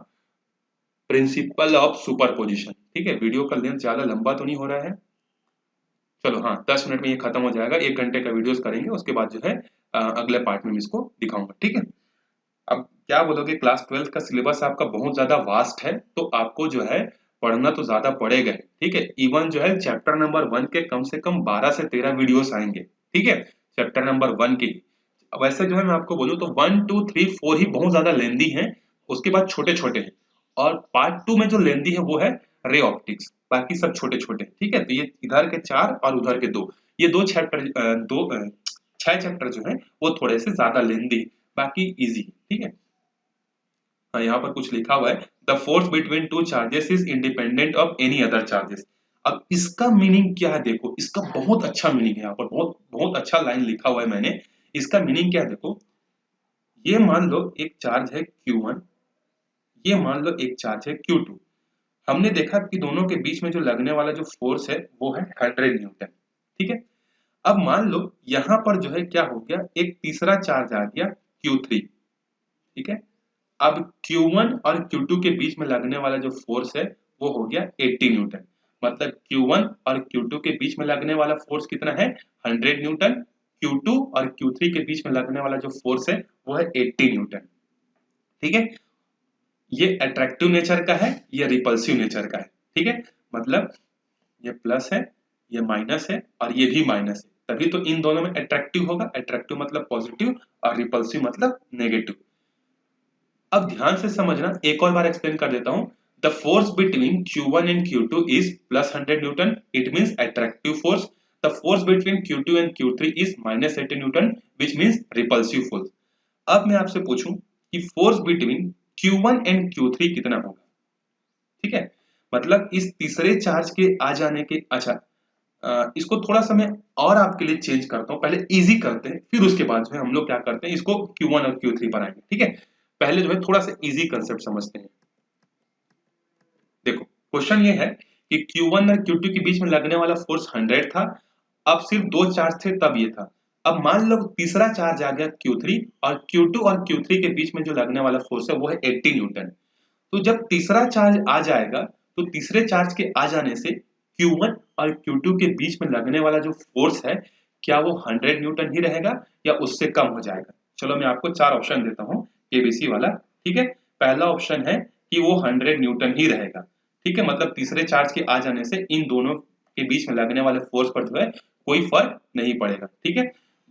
प्रिंसिपल ऑफ सुपरपोजिशन, ठीक है। वीडियो का लेंथ ज्यादा लंबा तो नहीं हो रहा है, चलो हाँ 10 मिनट में ये खत्म हो जाएगा, 1 घंटे का वीडियोस करेंगे उसके बाद जो है अगले पार्ट में मैं इसको दिखाऊंगा, ठीक है। अब क्या बोलोगे क्लास 12 का सिलेबस आपका बहुत ज्यादा वास्ट है तो आपको जो है पढ़ना तो ज्यादा पड़ेगा, ठीक है। इवन जो है चैप्टर नंबर 1 के कम से कम 12 से 13 वीडियोस आएंगे, ठीक है, चैप्टर नंबर 1 के। वैसे जो है मैं आपको बोलूं तो 1 2 3 4 ही बहुत ज्यादा लेंदी है, उसके बाद छोटे छोटे हैं, और पार्ट 2 में जो लेंदी है वो है रे ऑप्टिक्स, बाकी सब छोटे छोटे, ठीक है। तो ये इधर के 4 और उधर के 2, ये दो चैप्टर 6 चैप्टर जो है वो थोड़े से ज्यादा लेंदी, बाकी इजी, ठीक है। हाँ, यहाँ पर कुछ लिखा हुआ है the force between two charges is independent of any other charges. अब इसका मीनिंग क्या है देखो, इसका बहुत अच्छा मीनिंग है, यहाँ पर बहुत बहुत अच्छा लाइन लिखा हुआ है मैंने। इसका मीनिंग क्या है देखो, ये मान लो एक चार्ज है Q1, ये मान लो एक चार्ज है Q2। हमने देखा कि दोनों के बीच में जो लगने वाला जो फोर्स है वो है 100 न्यूटन, ठीक है। अब मान लो यहाँ पर जो है क्या हो गया एक तीसरा चार्ज आ गया Q3, ठीक है। अब Q1 और Q2 के बीच में लगने वाला जो फोर्स है वो हो गया 80 न्यूटन। मतलब Q1 और Q2 के बीच में लगने वाला फोर्स कितना है 100 न्यूटन, Q2 और Q3 के बीच में लगने वाला जो फोर्स है वो है 80 न्यूटन, ठीक है। ये अट्रैक्टिव नेचर का है, ये रिपल्सिव नेचर का है, ठीक है। मतलब ये प्लस है, ये माइनस है और ये भी माइनस है, तभी तो इन दोनों में अट्रैक्टिव होगा। अट्रैक्टिव मतलब पॉजिटिव और रिपल्सिव मतलब नेगेटिव। अब ध्यान से समझना, एक और बार एक्सप्लेन कर देता हूं। The force between Q1 and Q2 is plus 100 Newton, it means attractive force. The force between Q2 and Q3 is minus 80 Newton which means repulsive force. अब मैं आपसे पूछूं कि force between Q1 and Q3 कितना होगा, ठीक है। मतलब इस तीसरे चार्ज के आ जाने के, अच्छा इसको थोड़ा सा मैं और आपके लिए चेंज करता हूँ, पहले इजी करते हैं, फिर उसके बाद जो है हम लोग क्या करते हैं, इसको Q1 और Q3 बनाएंगे। ठीक है, पहले जो है थोड़ा सा इजी कंसेप्ट समझते हैं। देखो क्वेश्चन ये है कि Q1 और Q2 के बीच में लगने वाला फोर्स 100 था, अब सिर्फ 2 चार्ज थे तब ये था। अब मान लो तीसरा चार्ज आ गया Q3, और Q2 और Q3 के बीच में जो लगने वाला फोर्स है वो है 80 न्यूटन। तो जब तीसरा चार्ज आ जाएगा तो तीसरे चार्ज के आ जाने से Q1 और Q2 के बीच में लगने वाला जो फोर्स है, क्या वो 100 न्यूटन ही रहेगा या उससे कम हो जाएगा? चलो मैं आपको 4 ऑप्शन देता हूँ, केबीसी वाला। ठीक है, पहला ऑप्शन है कि वो 100 न्यूटन ही रहेगा। ठीक है, मतलब तीसरे चार्ज के आ जाने से इन दोनों के बीच में लगने वाले फोर्स पर जो है कोई फर्क नहीं पड़ेगा। ठीक है,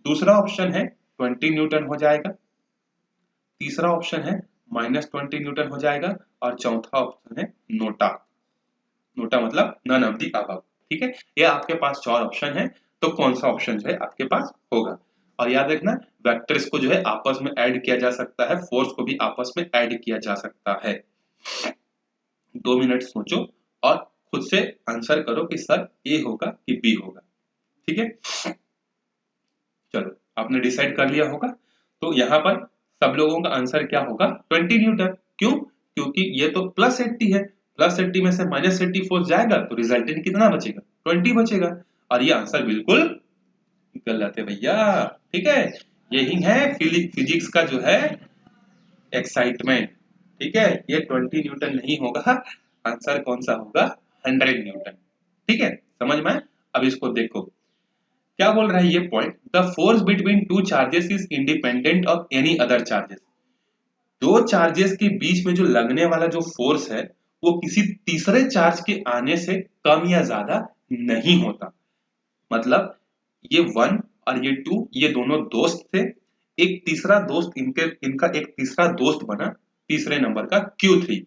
दूसरा ऑप्शन है 20 न्यूटन हो जाएगा, तीसरा ऑप्शन है -20 न्यूटन हो जाएगा, और चौथा ऑप्शन है नोटा। नोटा मतलब नन ऑफ दी अबव। ठीक है, ये आपके पास 4 ऑप्शन है, तो कौन सा ऑप्शन जो है आपके पास होगा? और याद रखना, वेक्टर्स को जो है आपस में ऐड किया जा सकता है, फोर्स को भी आपस में ऐड किया जा सकता है। 2 मिनट सोचो और खुद से आंसर करो कि सर ए होगा कि बी होगा। ठीक है, चलो आपने डिसाइड कर लिया होगा। तो यहाँ पर सब लोगों का आंसर क्या होगा? 20 न्यूटन। क्यों? क्योंकि ये तो +80 है, +80 में से -80 फोर्स जाएगा तो रिजल्टेंट कितना बचेगा? 20 बचेगा। और ये आंसर बिल्कुल गलत है भैया। ठीक है, यही है फिजिक्स का जो है एक्साइटमेंट। ठीक है, ये 20 न्यूटन नहीं होगा, आंसर कौन सा होगा? 100 न्यूटन। ठीक है, समझ में? अब इसको देखो क्या बोल रहा है ये point, the force between two charges is independent of any other charges. दो चार्जेस के बीच में जो लगने वाला जो फोर्स है वो किसी तीसरे चार्ज के आने से कम या ज्यादा नहीं होता। मतलब ये 1 और ये 2 ये दोनों दोस्त थे, एक तीसरा दोस्त इनका एक तीसरा दोस्त बना, तीसरे नंबर का Q3।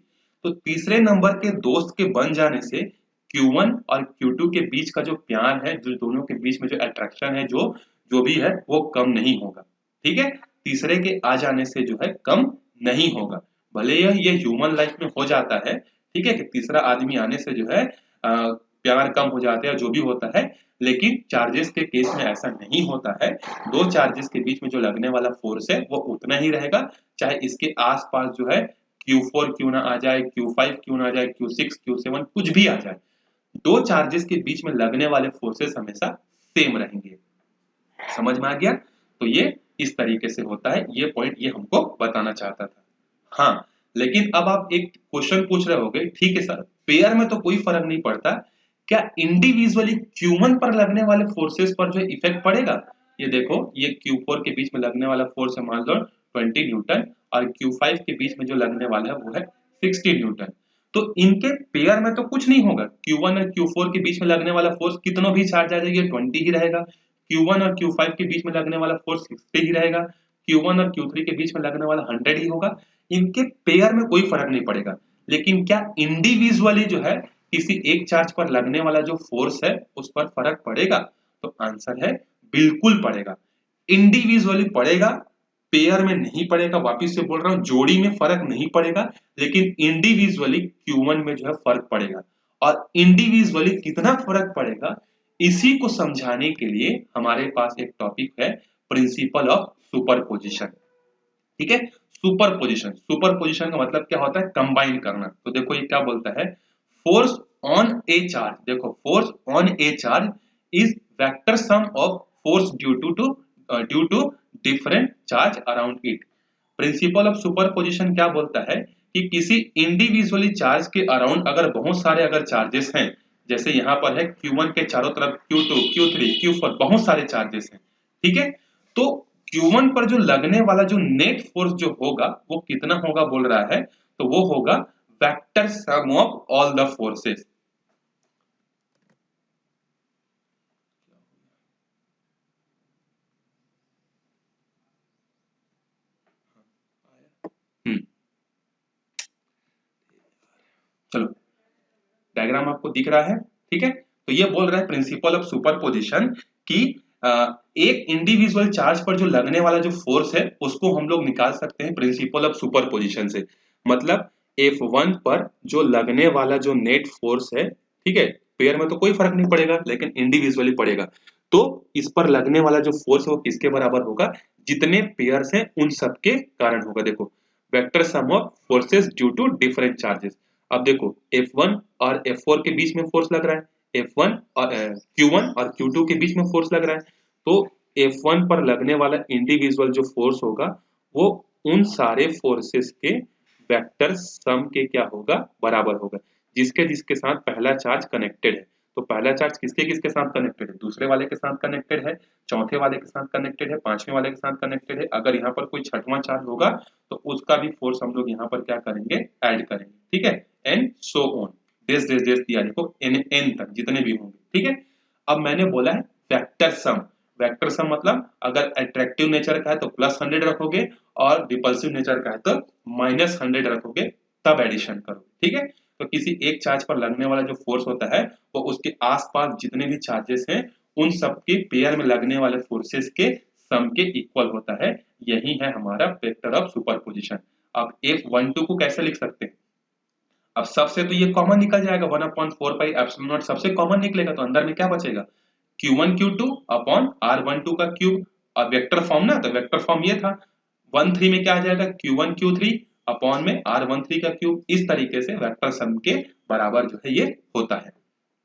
तो तीसरे नंबर के दोस्त के बन जाने से Q1 और Q2 के बीच का जो प्यार है, जो दोनों के बीच में जो अट्रैक्शन है, जो जो भी है वो कम नहीं होगा। ठीक है, तीसरे के आ जाने से जो है कम नहीं होगा। भले ये ह्यूमन लाइफ में हो जाता है, ठीक है, कि तीसरा आदमी आने से जो है प्यार कम हो जाता है, जो भी होता है, लेकिन चार्जेस के केस में ऐसा नहीं होता है। दो चार्जेस के बीच में जो लगने वाला फोर्स है वो उतना ही रहेगा, चाहे इसके आसपास जो है Q4 क्यों ना आ जाए, Q5 क्यों ना आ जाए, Q6 Q7 कुछ भी आ जाए, दो चार्जेस के बीच में लगने वाले फोर्सेस हमेशा सेम रहेंगे। समझ में आ गया? तो ये इस तरीके से होता है, ये पॉइंट ये हमको बताना चाहता था। हाँ, लेकिन अब आप एक क्वेश्चन पूछ रहे होगे, ठीक है सर पेयर में तो कोई फर्क नहीं पड़ता, क्या इंडिविजुअली Q1 पर लगने वाले फोर्सेस पर जो इफेक्ट पड़ेगा? ये देखो, ये Q4 के बीच में लगने वाला फोर्स है मान लो 20 न्यूटन, और Q5 के बीच में जो लगने वाला है वो है 60 न्यूटन। तो इनके पेयर में तो कुछ नहीं होगा, Q1 और Q4 के बीच में लगने वाला फोर्स कितनों भी चार्ज आ जाए ये 20 ही रहेगा, Q1 और Q5 के बीच में लगने वाला फोर्स 60 ही रहेगा, Q1 और Q3 के बीच में लगने वाला 100 ही होगा। इनके पेयर में कोई फर्क नहीं पड़ेगा। लेकिन क्या इंडिविजुअली जो है किसी एक चार्ज पर लगने वाला जो फोर्स है उस पर फर्क पड़ेगा? तो आंसर है बिल्कुल पड़ेगा, इंडिविजुअली पड़ेगा, पेयर में नहीं पड़ेगा। वापिस से बोल रहा हूं, जोड़ी में फर्क नहीं पड़ेगा, लेकिन इंडिविजुअली Q1 में जो है फर्क पड़ेगा। और इंडिविजुअली कितना फर्क पड़ेगा, इसी को समझाने के लिए हमारे पास एक टॉपिक है, प्रिंसिपल ऑफ सुपरपोजिशन। ठीक है, सुपरपोजिशन का मतलब क्या होता है? कंबाइन करना। तो देखो ये क्या बोलता है, फोर्स ऑन ए चार्ज, देखो force on a charge is vector sum of force due to different charge around it. Principle of superposition क्या बोलता है कि किसी इंडिविजुअली चार्ज के अराउंड अगर बहुत सारे अगर चार्जेस हैं, जैसे यहाँ पर है Q1 के चारों तरफ Q2 Q3 Q4 बहुत सारे चार्जेस हैं, ठीक है, तो Q1 पर जो लगने वाला जो नेट फोर्स जो होगा वो कितना होगा बोल रहा है, तो वो होगा vector sum of all the forces. चलो डायग्राम आपको दिख रहा है, ठीक है। तो ये बोल रहा है प्रिंसिपल ऑफ सुपरपोजिशन कि एक इंडिविजुअल चार्ज पर जो लगने वाला जो फोर्स है उसको हम लोग निकाल सकते हैं प्रिंसिपल ऑफ सुपरपोजिशन से। मतलब F1 पर जो लगने वाला जो नेट फोर्स है, ठीक है, पेयर में तो कोई फर्क नहीं पड़ेगा, लेकिन इंडिविजुअली पड़ेगा। तो इस पर लगने वाला जो फोर्स है वो किसके बराबर होगा, जितने पेयर्स हैं उन सबके कारण होगा। देखो vector sum of forces due to different charges. अब देखो F1 और F4 के बीच में फोर्स लग रहा है, F1 और Q1 और Q2 के बीच में फोर्स लग रहा है। तो F1 पर लगने वाला इंडिविजुअल जो फोर्स होगा वो उन सारे फोर्सेस के वेक्टर सम के क्या होगा, बराबर होगा, जिसके जिसके साथ पहला चार्ज कनेक्टेड है। तो पहला चार्ज किसके किसके साथ कनेक्टेड है, दूसरे वाले के साथ कनेक्टेड है, चौथे वाले के साथ कनेक्टेड है, पांचवें वाले के साथ कनेक्टेड है। अगर यहाँ पर कोई छठवां चार्ज होगा तो उसका भी फोर्स हम लोग यहाँ पर क्या करेंगे, ऐड करेंगे, ठीक है। एंड सो ऑन, डेस डेस डेस दिया देखो एन तक जितने भी होंगे, ठीक है। अब मैंने बोला है वेक्टर सम। वेक्टर सम मतलब अगर अट्रैक्टिव नेचर का है तो +100 रखोगे और रिपल्सिव नेचर का है तो -100 रखोगे, तब एडिशन करो, ठीक है। तो किसी एक चार्ज पर लगने वाला जो फोर्स होता है वो उसके आसपास जितने भी चार्जेस हैं उन सबके पेयर में लगने वाले फोर्सेस के सम के इक्वल होता है। यही है हमारा वेक्टर ऑफ सुपरपोजिशन। अब F12 को कैसे लिख सकते हैं, अब सबसे तो ये कॉमन निकल जाएगा, 1/4 पाई एप्सिलॉन नॉट सबसे कॉमन निकलेगा, तो अंदर में क्या बचेगा, Q1 Q2 अपॉन R12 का क्यूब। और वेक्टर फॉर्म ना, तो वेक्टर फॉर्म ये था, 1/3 में क्या आ जाएगा, Q1 Q3 अपॉन में R13 का क्यूब। इस तरीके से वेक्टर सम के बराबर जो है ये होता है,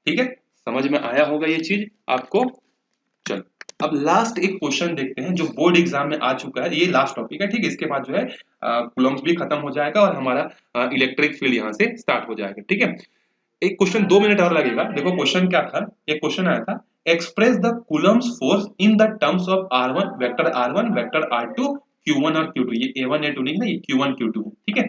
ठीक है। समझ में आया होगा ये चीज आपको। चलो अब लास्ट एक क्वेश्चन देखते हैं जो बोर्ड एग्जाम में आ चुका है, ये लास्ट टॉपिक है, ठीक है। इसके बाद जो है कूलम्ब्स भी खत्म हो जाएगा और हमारा इलेक्ट्रिक फील्ड यहाँ से स्टार्ट हो जाएगा, ठीक है। एक क्वेश्चन 2 मिनट और लगेगा। देखो क्वेश्चन क्या था, एक क्वेश्चन आया था, express the Coulomb's force in the terms of R1 vector R1 vector R2 Q1 और Q2। ये A1 A2 नहीं है, ये Q1 Q2 है, ठीक है।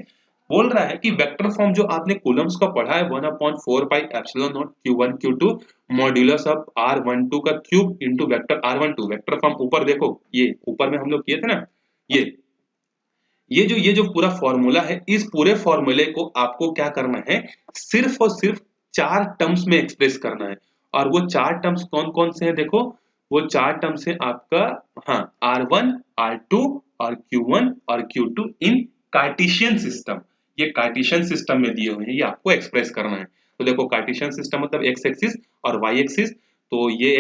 बोल रहा है कि वेक्टर फॉर्म जो आपने कूलम्ब्स का पढ़ा है 1/4 pi epsilon naught Q1 Q2 modulus of R12 का cube into vector R12। Vector form ऊपर देखो, ये ऊपर में हम लोग किए थे ना, ये जो पूरा फॉर्मूला है, इस पूरे फॉर्मूले को आपको क्या करना है, सिर्फ और सिर्फ 4 टर्म्स में एक्सप्रेस करना है। और वो 4 टर्म्स कौन कौन से हैं, देखो वो 4 टर्म्स है आपका, हाँ, R1 R2 और Q1 और Q2 इन कार्टेशियन सिस्टम। ये कार्टेशियन सिस्टम में दिए हुए हैं, ये आपको एक्सप्रेस करना है। तो देखो कार्टेशियन सिस्टम मतलब एक्स एक्सिस और वाई एक्सिस। तो ये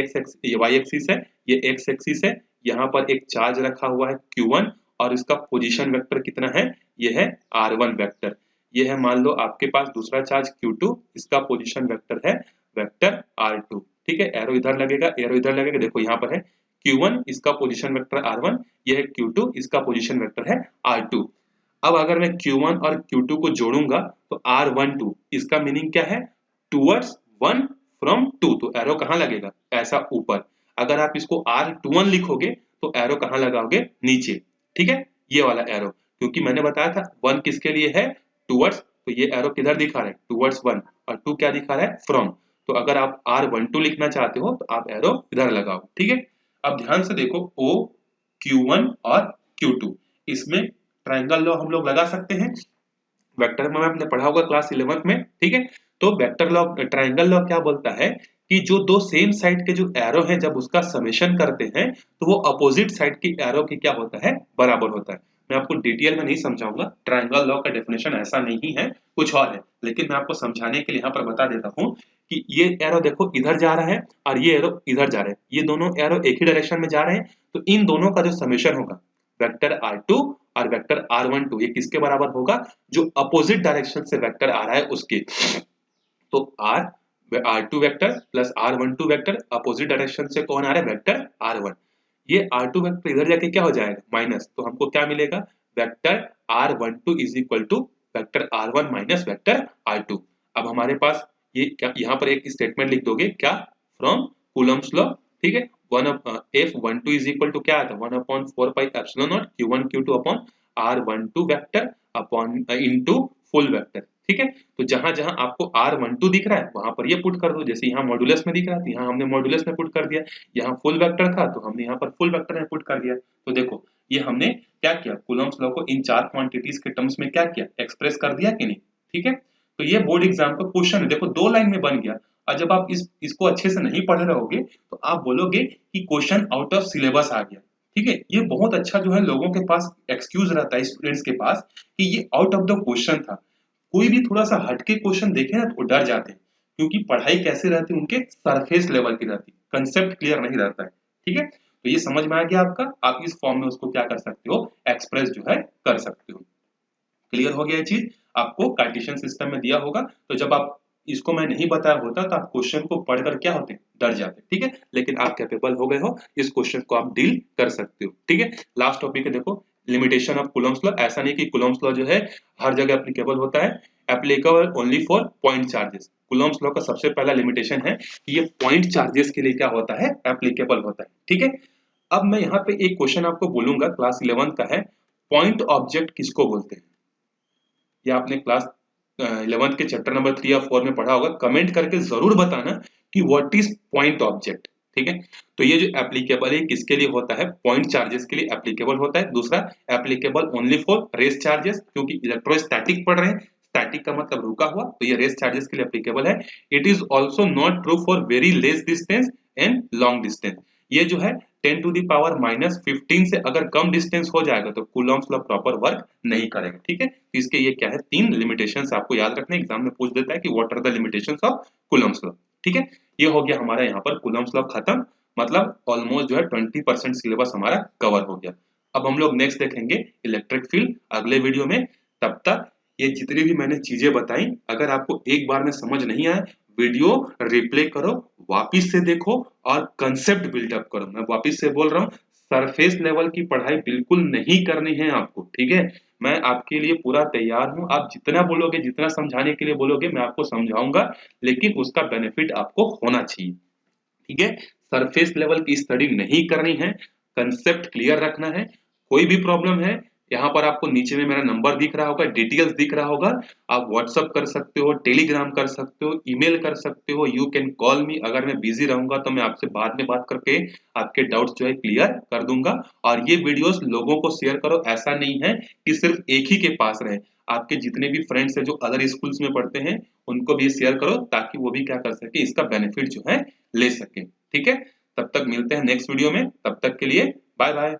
ये वाई एक्सिस है, ये एक्स एक्सिस है। यहाँ पर एक चार्ज रखा हुआ है Q1 और इसका पोजीशन वेक्टर कितना है, ये है R1 वेक्टर। ये है मान लो आपके पास दूसरा चार्ज Q2, इसका पोजीशन वेक्टर है वेक्टर R2, ठीक है। एरो इधर लगेगा, एरो इधर लगेगा, देखो यहाँ पर है Q1, इसका पोजीशन वेक्टर R1, ये है Q2, इसका पोजीशन वेक्टर है R2। अब अगर मैं Q1 और Q2 को जोड़ूंगा तो R12, इसका मीनिंग क्या है, टुवर्ड्स 1 फ्रॉम 2। तो एरो कहाँ लगेगा, ऐसा ऊपर। अगर आप इसको R21 लिखोगे तो एरो कहाँ लगाओगे, नीचे, ठीक है, ये वाला एरो। क्योंकि मैंने बताया था 1 किसके लिए है, टुवर्ड्स, तो ये एरो किधर दिखा रहा है, टुवर्ड्स 1, और 2 क्या दिखा रहा है, फ्रॉम। तो अगर आप R12 लिखना चाहते हो तो आप एरो इधर लगाओ, ठीक है। अब ध्यान से देखो O Q1 और Q2, इसमें ट्रायंगल लॉ हम लोग लगा सकते हैं। वेक्टर में आपने पढ़ा होगा क्लास 11th में, ठीक है। तो वेक्टर लॉ, ट्रायंगल लॉ क्या बोलता है कि जो दो सेम साइड के जो एरो हैं जब उसका समेशन करते हैं तो वो अपोजिट साइड की एरो की क्या होता है, बराबर होता है। मैं आपको डिटेल में नहीं समझाऊंगा, ट्रायंगल लॉ का डेफिनेशन ऐसा नहीं है, कुछ और है, लेकिन मैं आपको समझाने के लिए यहाँ पर बता देता हूँ कि ये एरो देखो इधर जा रहा है और ये एरो इधर जा रहा है, ये दोनों एरो एक ही डायरेक्शन में जा रहे हैं, तो इन दोनों का जो समेशन होगा वेक्टर R2 और वेक्टर R12, ये किसके बराबर होगा, जो अपोजिट डायरेक्शन से वेक्टर आ रहा है उसके। तो R2 vector plus R12 vector, opposite direction से कौन आ रहा है, वेक्टर R1। ये R2 वेक्टर इधर जाके क्या हो जाएगा, माइनस, तो हमको क्या मिलेगा, vector R12 is equal to vector R1 minus vector R2। अब हमारे पास ये क्या, यहाँ पर एक स्टेटमेंट लिख दोगे, क्या, फ्रॉम कूलम्ब्स लॉ, ठीक है। F12 इज इक्वल टू क्या आता है, 1/4 pi epsilon naught Q1 Q2 upon R12 vector upon into full vector, ठीक है। तो जहां जहां आपको R12 दिख रहा है वहां पर ये पुट कर दो, जैसे यहाँ मॉड्यूलस में दिख रहा था यहाँ हमने मॉड्यूलस में पुट कर दिया, यहाँ फुल वेक्टर था तो हमने यहाँ पर फुल वेक्टर में पुट कर दिया। तो देखो ये हमने क्या किया, कूलम्ब्स लॉ को इन 4 क्वांटिटीज के टर्म्स में क्या किया, एक्सप्रेस कर दिया कि नहीं, ठीक है। तो ये बोर्ड एग्जाम का क्वेश्चन है, देखो 2 लाइन में बन गया। और जब आप इसको अच्छे से नहीं पढ़ रहोगे तो आप बोलोगे कि क्वेश्चन आउट ऑफ सिलेबस आ गया, ठीक है। ये बहुत अच्छा जो है लोगों के पास एक्सक्यूज रहता है, स्टूडेंट्स के पास, कि ये आउट ऑफ द क्वेश्चन था। कोई भी थोड़ा सा हटके क्वेश्चन देखे ना तो डर जाते हैं, क्योंकि पढ़ाई कैसे रहती है, उनके सरफेस लेवल की रहती है, कंसेप्ट क्लियर नहीं रहता है। ठीक है, तो ये समझ में आ गया आपका, आप इस फॉर्म में उसको क्या कर सकते हो, एक्सप्रेस जो है कर सकते हो। क्लियर हो गया ये चीज, आपको कार्टेशियन सिस्टम में दिया होगा, तो जब आप इसको मैं नहीं बताया होता तो आप क्वेश्चन को पढ़कर क्या होते, डर जाते। ठीक है, लेकिन आप कैपेबल हो गए हो, इस क्वेश्चन को आप डील कर सकते हो। ठीक है, लास्ट टॉपिक है देखो, लिमिटेशन ऑफ कूलम्ब्स लॉ। ऐसा नहीं कि कूलम्ब्स लॉ जो है हर जगह एप्लीकेबल होता है, applicable only for point charges. Coulomb's law का सबसे पहला लिमिटेशन है कि ये पॉइंट चार्जेस के लिए क्या होता है, एप्लीकेबल होता है। ठीक है, अब मैं यहाँ पे एक क्वेश्चन आपको बोलूंगा, क्लास 11 का है, पॉइंट ऑब्जेक्ट किसको बोलते हैं? या आपने क्लास 11 के चैप्टर नंबर 3 या 4 में पढ़ा होगा, कमेंट करके जरूर बताना कि व्हाट इज पॉइंट ऑब्जेक्ट। ठीक है, तो ये जो एप्लीकेबल है किसके लिए होता है, पॉइंट चार्जेस के लिए एप्लीकेबल होता है। दूसरा, applicable only for rest charges, क्योंकि इलेक्ट्रोस्टैटिक पढ़ रहे हैं, स्टैटिक का मतलब रुका हुआ, तो ये रेस्ट चार्जेस के लिए एप्लीकेबल है। It is also not true for very less distance and long distance. ये जो है 10 टू द पावर -15 से अगर कम डिस्टेंस हो जाएगा तो कूलम्ब्स लॉ प्रॉपर वर्क नहीं करेगा। ठीक है, तो इसके ये क्या है, 3 लिमिटेशंस आपको याद रखने, एग्जाम में पूछ देता है कि what are the limitations of Coulomb's law. ठीक है, ये हो गया हमारा यहाँ पर कूलम्ब्स लॉ खत्म, मतलब ऑलमोस्ट जो है 20% सिलेबस हमारा कवर हो गया। अब हम लोग नेक्स्ट देखेंगे इलेक्ट्रिक फील्ड अगले वीडियो में। तब तक ये जितनी भी मैंने चीजें बताई, अगर आपको एक बार में समझ नहीं आए, वीडियो रिप्ले करो, वापिस से देखो और कंसेप्ट बिल्डअप करो। मैं वापिस से बोल रहा हूँ, सरफेस लेवल की पढ़ाई बिल्कुल नहीं करनी है आपको। ठीक है, मैं आपके लिए पूरा तैयार हूँ, आप जितना बोलोगे, जितना समझाने के लिए बोलोगे मैं आपको समझाऊंगा, लेकिन उसका बेनिफिट आपको होना चाहिए। ठीक है, सरफेस लेवल की स्टडी नहीं करनी है, कंसेप्ट क्लियर रखना है। कोई भी प्रॉब्लम है, यहाँ पर आपको नीचे में मेरा नंबर दिख रहा होगा, डिटेल्स दिख रहा होगा, आप व्हाट्सअप कर सकते हो, टेलीग्राम कर सकते हो, ईमेल कर सकते हो, यू कैन कॉल मी। अगर मैं बिजी रहूंगा तो मैं आपसे बाद में बात करके आपके डाउट्स जो है क्लियर कर दूंगा। और ये वीडियोस लोगों को शेयर करो, ऐसा नहीं है कि सिर्फ एक ही के पास रहे, आपके जितने भी फ्रेंड्स हैं जो अदर स्कूल्स में पढ़ते हैं उनको भी शेयर करो, ताकि वो भी क्या कर सके, इसका बेनिफिट जो है ले सके। ठीक है, तब तक मिलते हैं नेक्स्ट वीडियो में, तब तक के लिए बाय बाय।